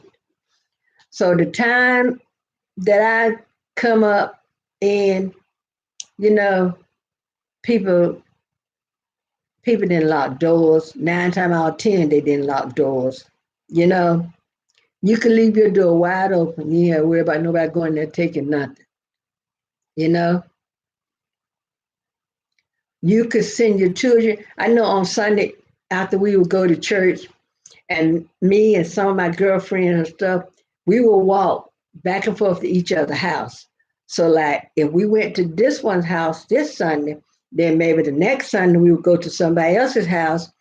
So the time that I come up in, you know, people people didn't lock doors. 9 times out of 10, they didn't lock doors. You know, you can leave your door wide open. You ain't worry about nobody going there taking nothing. You know, you could send your children. I know on Sunday after we would go to church, and me and some of my girlfriends and stuff, we will walk back and forth to each other's house. So, like, if we went to this one's house this Sunday, then maybe the next Sunday we would go to somebody else's house.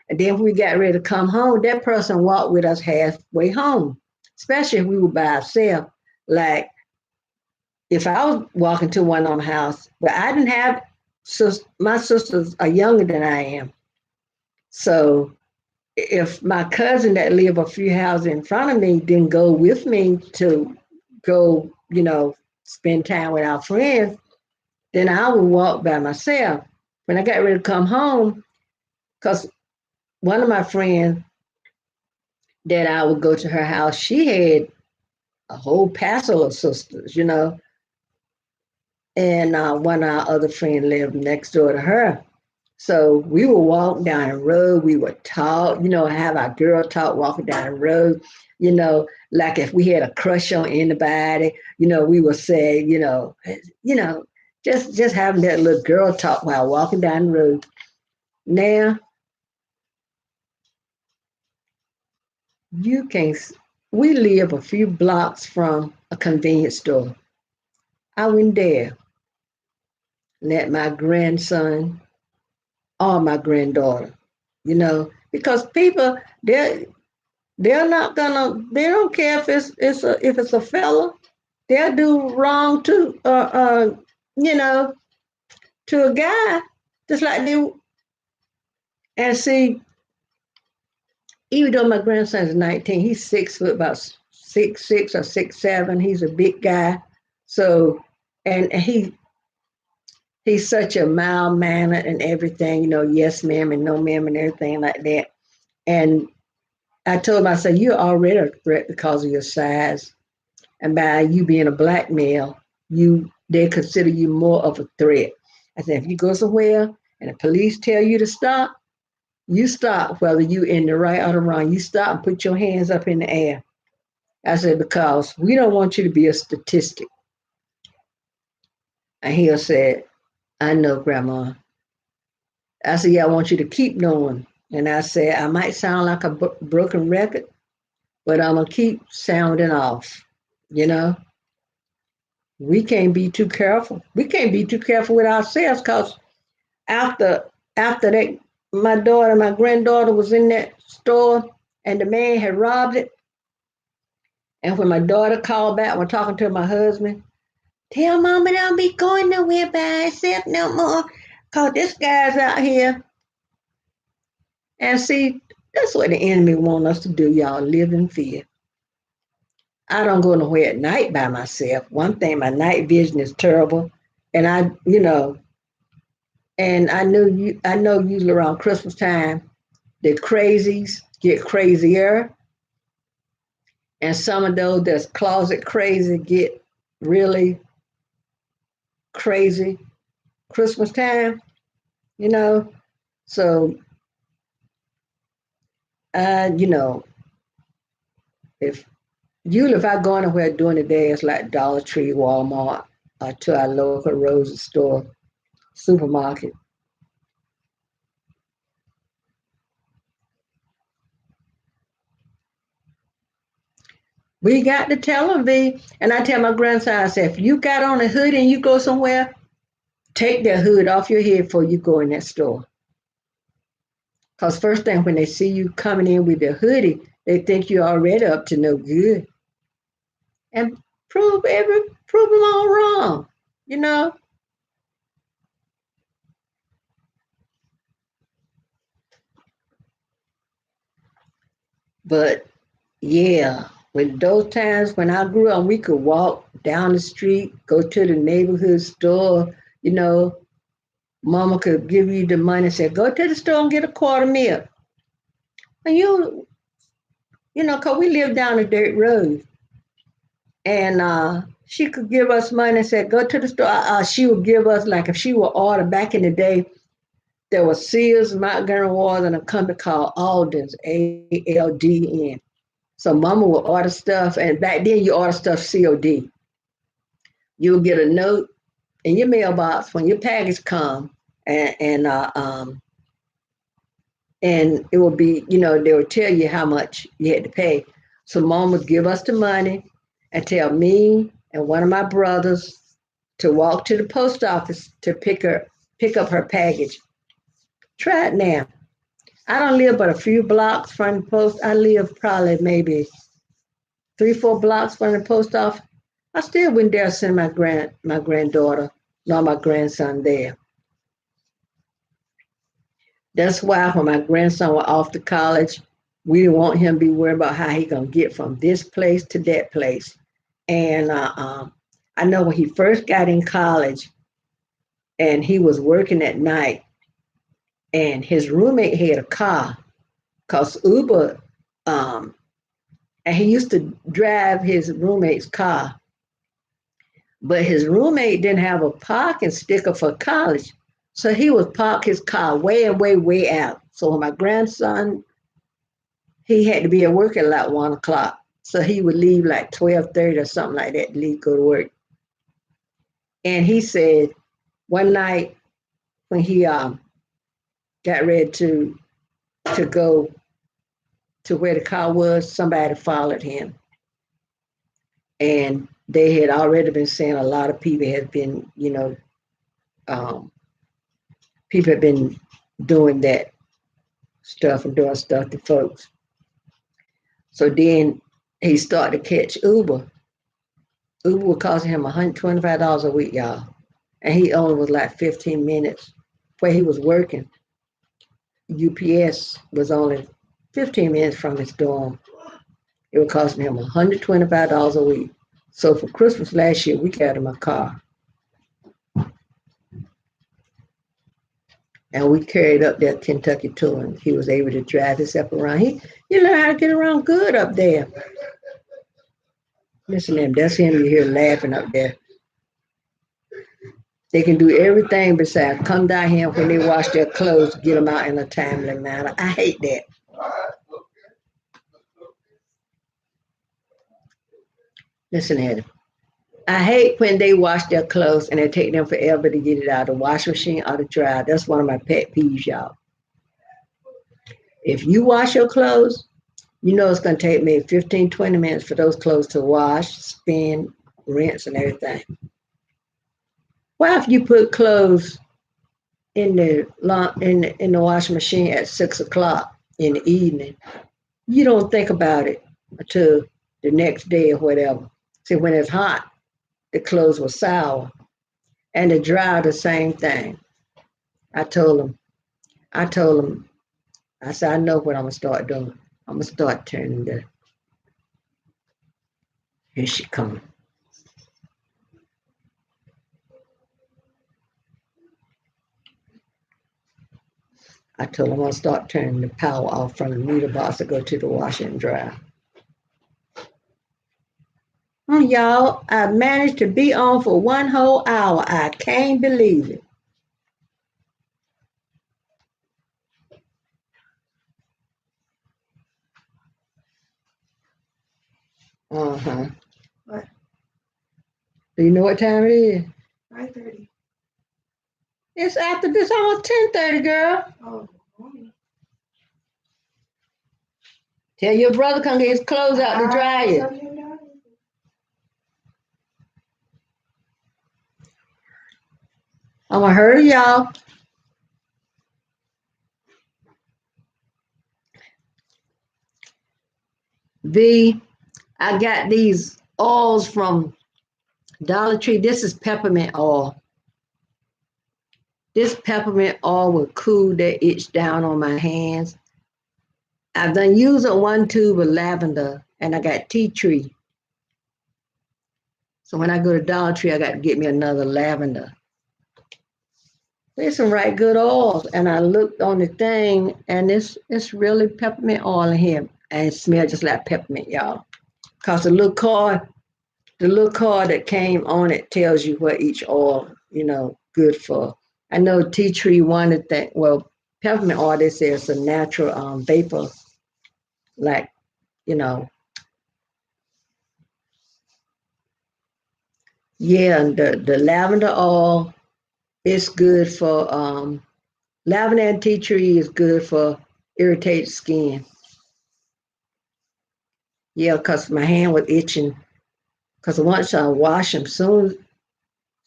And then if we got ready to come home, that person walked with us halfway home, especially if we were by ourselves. Like, if I was walking to one of them house, but I didn't have, my sisters are younger than I am. So if my cousin that lived a few houses in front of me didn't go with me to go, spend time with our friends, then I would walk by myself. When I got ready to come home, because one of my friends that I would go to her house, she had a whole passel of sisters, and one of our other friends lived next door to her. So we would walk down the road, we would talk, have our girl talk walking down the road, like if we had a crush on anybody, we would say, you know, just having that little girl talk while walking down the road. Now you can we live a few blocks from a convenience store. I went there, let my grandson or my granddaughter, because people they're not gonna they don't care if it's a fella. They'll do wrong to you know to a guy just like they. And see, even though my grandson is 19, he's 6 foot, about 6'6" or 6'7". He's a big guy. So, and he's such a mild mannered and everything, yes ma'am and no ma'am and everything like that. And I told him, I said, you're already a threat because of your size. And by you being a black male, they consider you more of a threat. I said, if you go somewhere and the police tell you to stop, you stop, whether you in the right or the wrong. You stop and put your hands up in the air. I said, because we don't want you to be a statistic. And he said, I know, Grandma. I said, yeah, I want you to keep knowing. And I said, I might sound like a broken record, but I'm going to keep sounding off. You know, we can't be too careful. We can't be too careful with ourselves because after that, my granddaughter was in that store and the man had robbed it. And when my daughter called back, when talking to my husband, tell mama don't be going nowhere by herself no more. Cause this guy's out here. And see, that's what the enemy want us to do, y'all. Live in fear. I don't go nowhere at night by myself. One thing, my night vision is terrible. And I know usually around Christmas time, the crazies get crazier. And some of those that's closet crazy get really crazy Christmas time, you know. So, you know, if if I go anywhere during the day, it's like Dollar Tree, Walmart, or to our local Rosa store, supermarket. We got to tell them, V. And I tell my grandson, I say, if you got on a hood and you go somewhere, take that hood off your head before you go in that store. Because first thing, when they see you coming in with a hoodie, they think you're already up to no good. And prove them all wrong, you know. But yeah, when those times when I grew up, we could walk down the street, go to the neighborhood store, you know, mama could give you the money and say, go to the store and get a quarter milk. And cause we lived down a dirt road. And she could give us money and said, go to the store. She would give us, like if she would order back in the day, there was Sears, Montgomery Ward, and a company called Alden's, ALDN. So mama would order stuff, and back then you order stuff COD. You would get a note in your mailbox when your package come, and and it would be, they would tell you how much you had to pay. So mom would give us the money and tell me and one of my brothers to walk to the post office to pick up her package. Try it now. I don't live but a few blocks from the post. I live probably maybe 3, 4 blocks from the post office. I still wouldn't dare send my granddaughter nor my grandson there. That's why when my grandson was off to college, we didn't want him to be worried about how he gonna get from this place to that place. And I know when he first got in college and he was working at night, and his roommate had a car, cause Uber, um, and he used to drive his roommate's car. But his roommate didn't have a parking sticker for college. So he would park his car way, way, way out. So when my grandson, he had to be at work at like 1 o'clock. So he would leave like 12:30 or something like that to leave, go to work. And he said one night when he got ready to go to where the car was, somebody followed him. And they had already been saying a lot of people had been, um, people had been doing that stuff and doing stuff to folks. So then he started to catch Uber. Uber was costing him $125 a week, y'all. And he only was like 15 minutes where he was working. UPS was only 15 minutes from his dorm. It was costing him $125 a week. So for Christmas last year, we got him a car. And we carried up that Kentucky to him. He was able to drive himself around. He learned how to get around good up there. Listen to him. That's him you hear laughing up there. They can do everything besides come down here when they wash their clothes, get them out in a timely manner. I hate that. Listen at him. I hate when they wash their clothes and it take them forever to get it out of the washing machine or the dryer. That's one of my pet peeves, y'all. If you wash your clothes, you know it's going to take me 15, 20 minutes for those clothes to wash, spin, rinse, and everything. Why if you put clothes in the washing machine at 6 o'clock in the evening, you don't think about it until the next day or whatever. See, when it's hot, the clothes were sour, and the dryer the same thing. I told him, I told him, I said, I know what I'm gonna start doing. I'm gonna start turning the. Here she comes. I told him I'm gonna start turning the power off from the meter box to go to the washer and dryer. Oh, y'all, I managed to be on for one whole hour. I can't believe it. Uh-huh. What? Do you know what time it is? 5:30. It's after this almost 10:30, girl. Oh, morning. Tell your brother come get his clothes out the dryer. I'm gonna hurry y'all. V, I got these oils from Dollar Tree. This is peppermint oil. This peppermint oil will cool that itch down on my hands. I've done using one tube of lavender and I got tea tree. So when I go to Dollar Tree, I got to get me another lavender. There's some right good oils. And I looked on the thing and it's really peppermint oil in here. And it smells just like peppermint, y'all. Because the little card that came on it tells you what each oil, good for. I know tea tree wanted that. Well, peppermint oil, they say it's a natural vapor, like, you know, yeah, and the lavender oil is good for, lavender and tea tree is good for irritated skin. Yeah, because my hand was itching. Because once I wash them, soon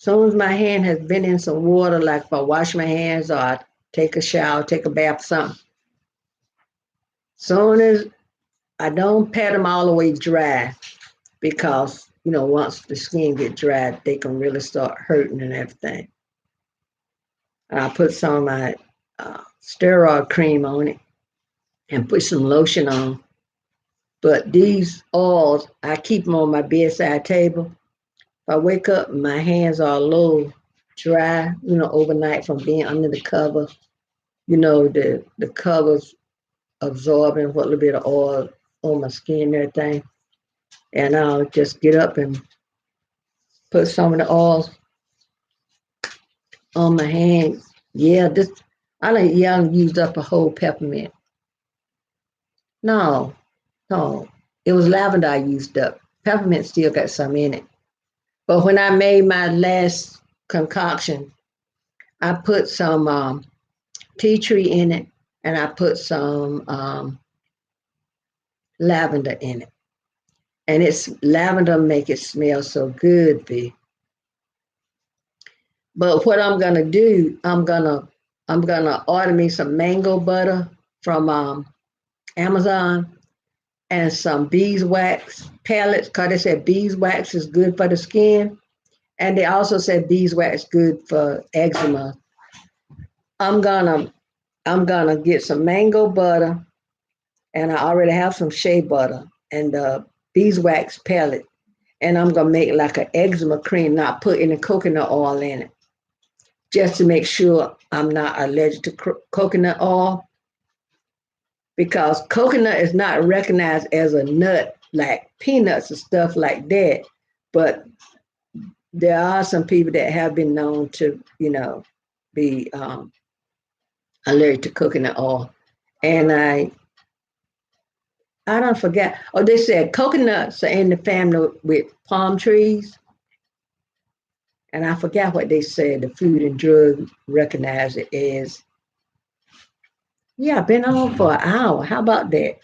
as my hand has been in some water, like if I wash my hands or I take a shower, take a bath, something, soon as I don't pat them all the way dry because, once the skin get dry, they can really start hurting and everything. And I put some of my steroid cream on it and put some lotion on. But these oils, I keep them on my bedside table. If I wake up, my hands are a little dry, overnight from being under the cover. The covers absorbing what little bit of oil on my skin and everything. And I'll just get up and put some of the oils on my hand. Yeah, I used up a whole peppermint. No, no, it was lavender I used up. Peppermint still got some in it. But when I made my last concoction, I put some tea tree in it, and I put some lavender in it. And it's lavender make it smell so good, B. But what I'm gonna do, I'm gonna I'm gonna order me some mango butter from Amazon and some beeswax pellets because they said beeswax is good for the skin. And they also said beeswax good for eczema. I'm gonna I'm gonna get some mango butter and I already have some shea butter and beeswax pellet. And I'm gonna make like an eczema cream, not put any coconut oil in it, just to make sure I'm not allergic to coconut oil because coconut is not recognized as a nut like peanuts and stuff like that. But there are some people that have been known to, be allergic to coconut oil. And I don't forget. Oh, they said coconuts are in the family with palm trees. And I forgot what they said. The Food and Drug recognize it as. Yeah, I've been on for an hour. How about that?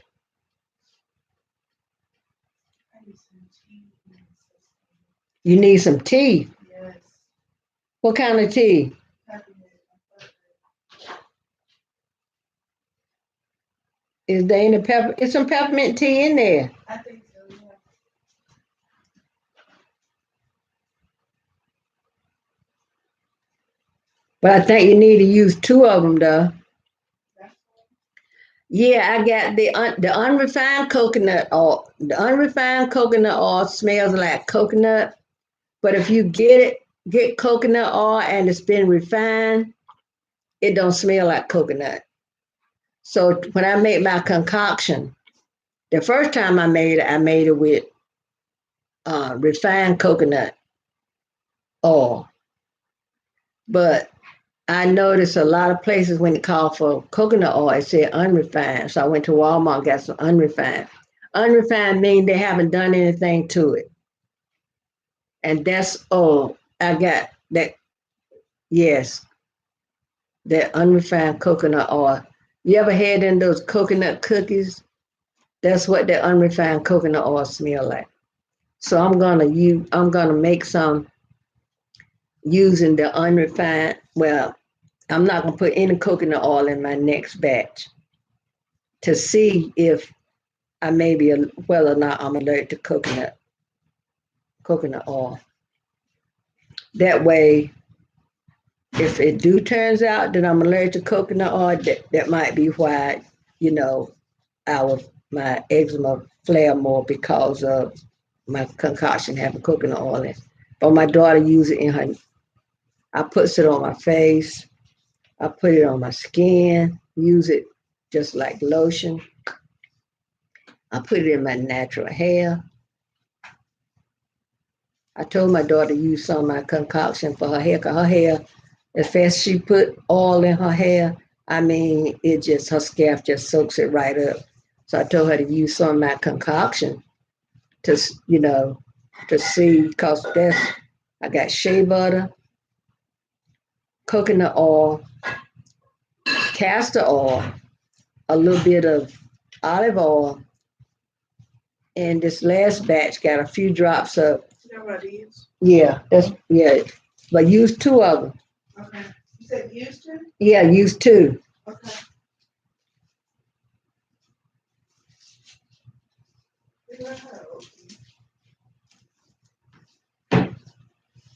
I need some tea. You need some tea. Yes. What kind of tea? Peppermint. Is there any pepper? It's some peppermint tea in there. I think so, yeah. But I think you need to use two of them, though. That's Yeah, I got the unrefined coconut oil. The unrefined coconut oil smells like coconut, but if you get coconut oil and it's been refined, it don't smell like coconut. So when I make my concoction, the first time I made it with refined coconut oil. But I noticed a lot of places when it called for coconut oil, it said unrefined. So I went to Walmart and got some unrefined. Unrefined means they haven't done anything to it. And that's all I got that, yes, that unrefined coconut oil. You ever had in those coconut cookies? That's what the unrefined coconut oil smell like. So I'm gonna make some using the unrefined. Well, I'm not gonna put any coconut oil in my next batch to see if I may be whether or not I'm allergic to coconut oil. That way, if it do turns out that I'm allergic to coconut oil, that might be why, you know, my eczema flare more because of my concoction having coconut oil in it. But my daughter use it in her. I puts it on my face. I put it on my skin. Use it just like lotion. I put it in my natural hair. I told my daughter to use some of my concoction for her hair, because her hair, as fast as she put oil in her hair, I mean, her scalp just soaks it right up. So I told her to use some of my concoction to, to see, because I got shea butter, coconut oil, castor oil, a little bit of olive oil, and this last batch got a few drops of, you know what I use? yeah, but use two of them. Okay. You said Houston? Yeah, use two. Okay.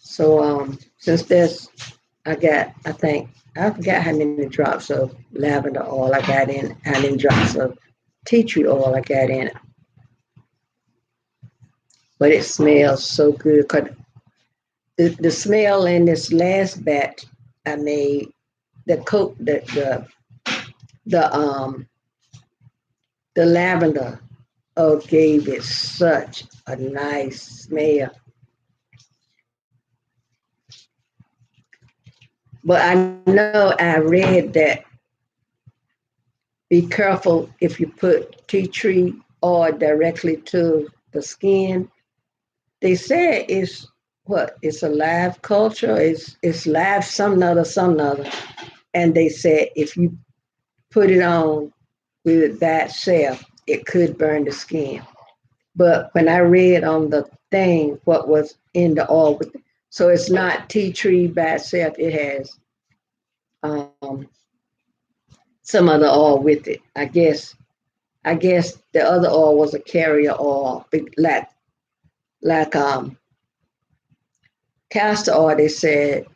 So since I think I forgot how many drops of lavender oil I got in, how many drops of tea tree oil I got in it. But it smells so good. 'Cause the smell in this last batch I made, the coat the the lavender gave it such a nice smell. But I know I read that be careful if you put tea tree oil directly to the skin. They say it's a live culture, it's live some other. And they said if you put it on with it by itself, it could burn the skin. But when I read on the thing what was in the oil, so it's not tea tree by itself, it has um, some other oil with it. I guess the other oil was a carrier oil, like castor oil. They said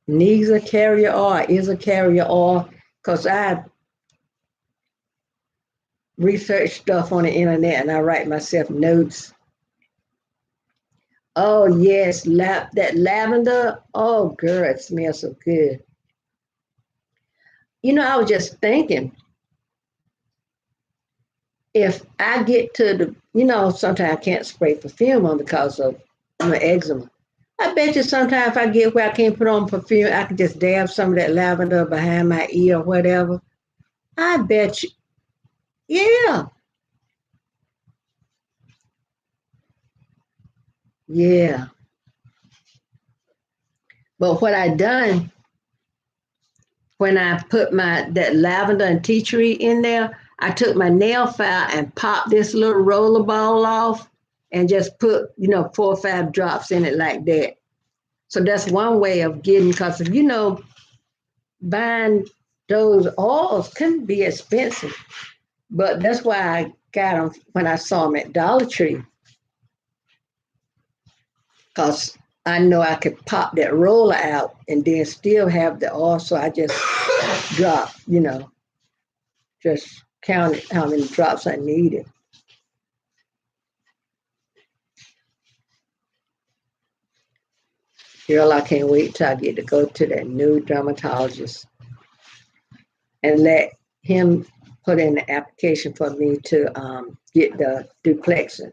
needs a carrier oil, is a carrier oil, because I research stuff on the internet and I write myself notes. Oh yes, that lavender. Oh girl, it smells so good. I was just thinking, if I get to sometimes I can't spray perfume on because of eczema. I bet you sometimes if I get where I can't put on perfume, I can just dab some of that lavender behind my ear or whatever. I bet you, yeah, yeah. But what I done when I put my that lavender and tea tree in there, I took my nail file and popped this little roller ball off and just put 4 or 5 drops in it like that. So that's one way of getting, because buying those oils can be expensive, but that's why I got them when I saw them at Dollar Tree, because I know I could pop that roller out and then still have the oil. So I just drop, just counted how many drops I needed. Girl, I can't wait till I get to go to that new dermatologist and let him put in the application for me to get the duplexin.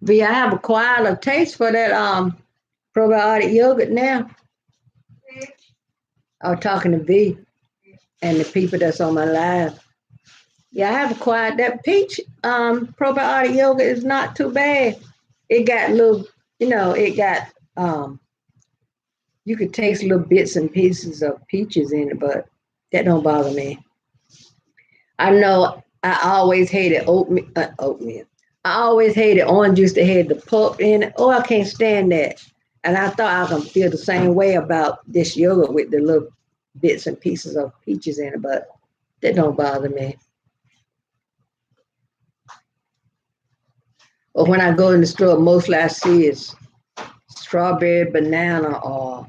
V, I have acquired a taste for that probiotic yogurt now. I was talking to V and the people that's on my live. Yeah, I have acquired that peach probiotic yogurt is not too bad. It got little, it got you could taste little bits and pieces of peaches in it, but that don't bother me. I know I always hated oatmeal. Oatmeal. I always hated orange juice that had the pulp in it. Oh, I can't stand that. And I thought I was gonna feel the same way about this yogurt with the little bits and pieces of peaches in it, but that don't bother me. Or when I go in the store, mostly I see is strawberry banana or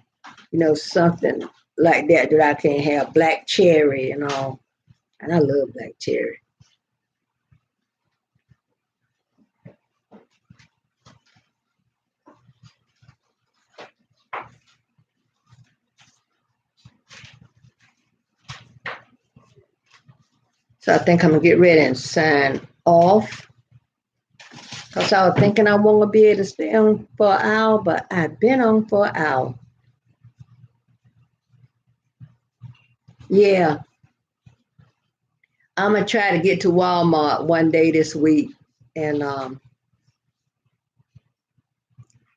something like that I can't have. Black cherry and all. And I love black cherry. So I think I'm gonna get ready and sign off. Because I was thinking I won't be able to stay on for an hour, but I've been on for an hour. Yeah, I'm gonna try to get to Walmart one day this week. And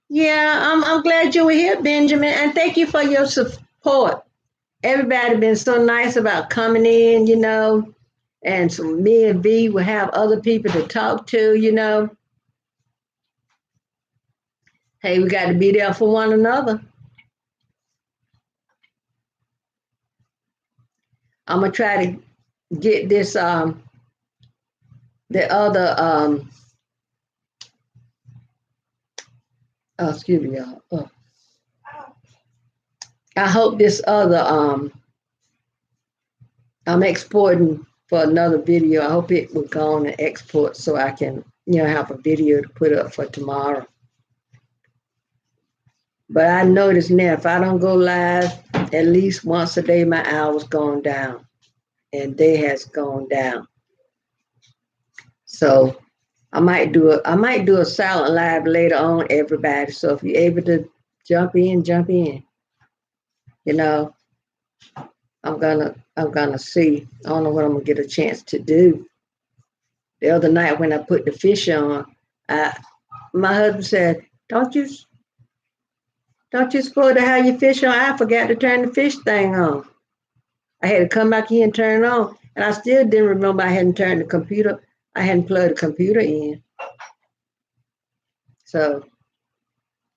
yeah, I'm glad you were here, Benjamin, and thank you for your support. Everybody been so nice about coming in, and so me and V will have other people to talk to. Hey, we got to be there for one another. I'm gonna try to get this the other oh, excuse me, y'all. Oh. I hope this other I'm exporting for another video. I hope it will go on and export so I can, have a video to put up for tomorrow. But I notice now if I don't go live at least once a day, my hour's gone down. And day has gone down. So I might do a silent live later on, everybody. So if you're able to jump in, jump in. I'm gonna see. I don't know what I'm gonna get a chance to do. The other night when I put the fish on, my husband said, Don't you don't you supposed to have your fish on? I forgot to turn the fish thing on. I had to come back here and turn it on. And I still didn't remember I hadn't turned the computer. I hadn't plugged the computer in. So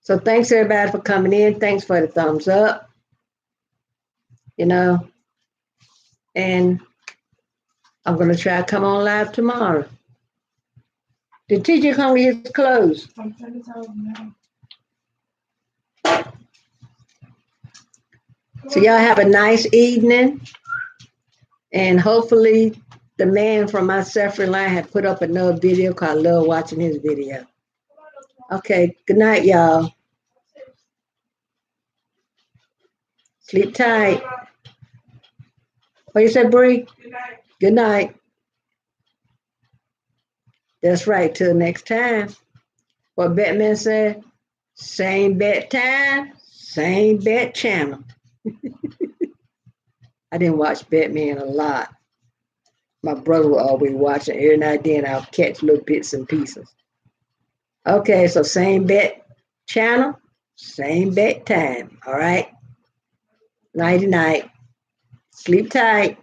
so thanks everybody for coming in. Thanks for the thumbs up, you know. And I'm gonna try to come on live tomorrow. The teacher come get his clothes. I'm trying to tell them now. So y'all have a nice evening. And hopefully the man from my suffering line had put up another video because I love watching his video. Okay, good night, y'all. Sleep tight. What you said, Bree? Good night. Good night. That's right. Till next time. What Batman said, same bat time, same bat channel. I didn't watch Batman a lot. My brother would always watch it. Every now and then I'll catch little bits and pieces. Okay, so same bat channel, same bat time. All right. Nighty night. Sleep tight.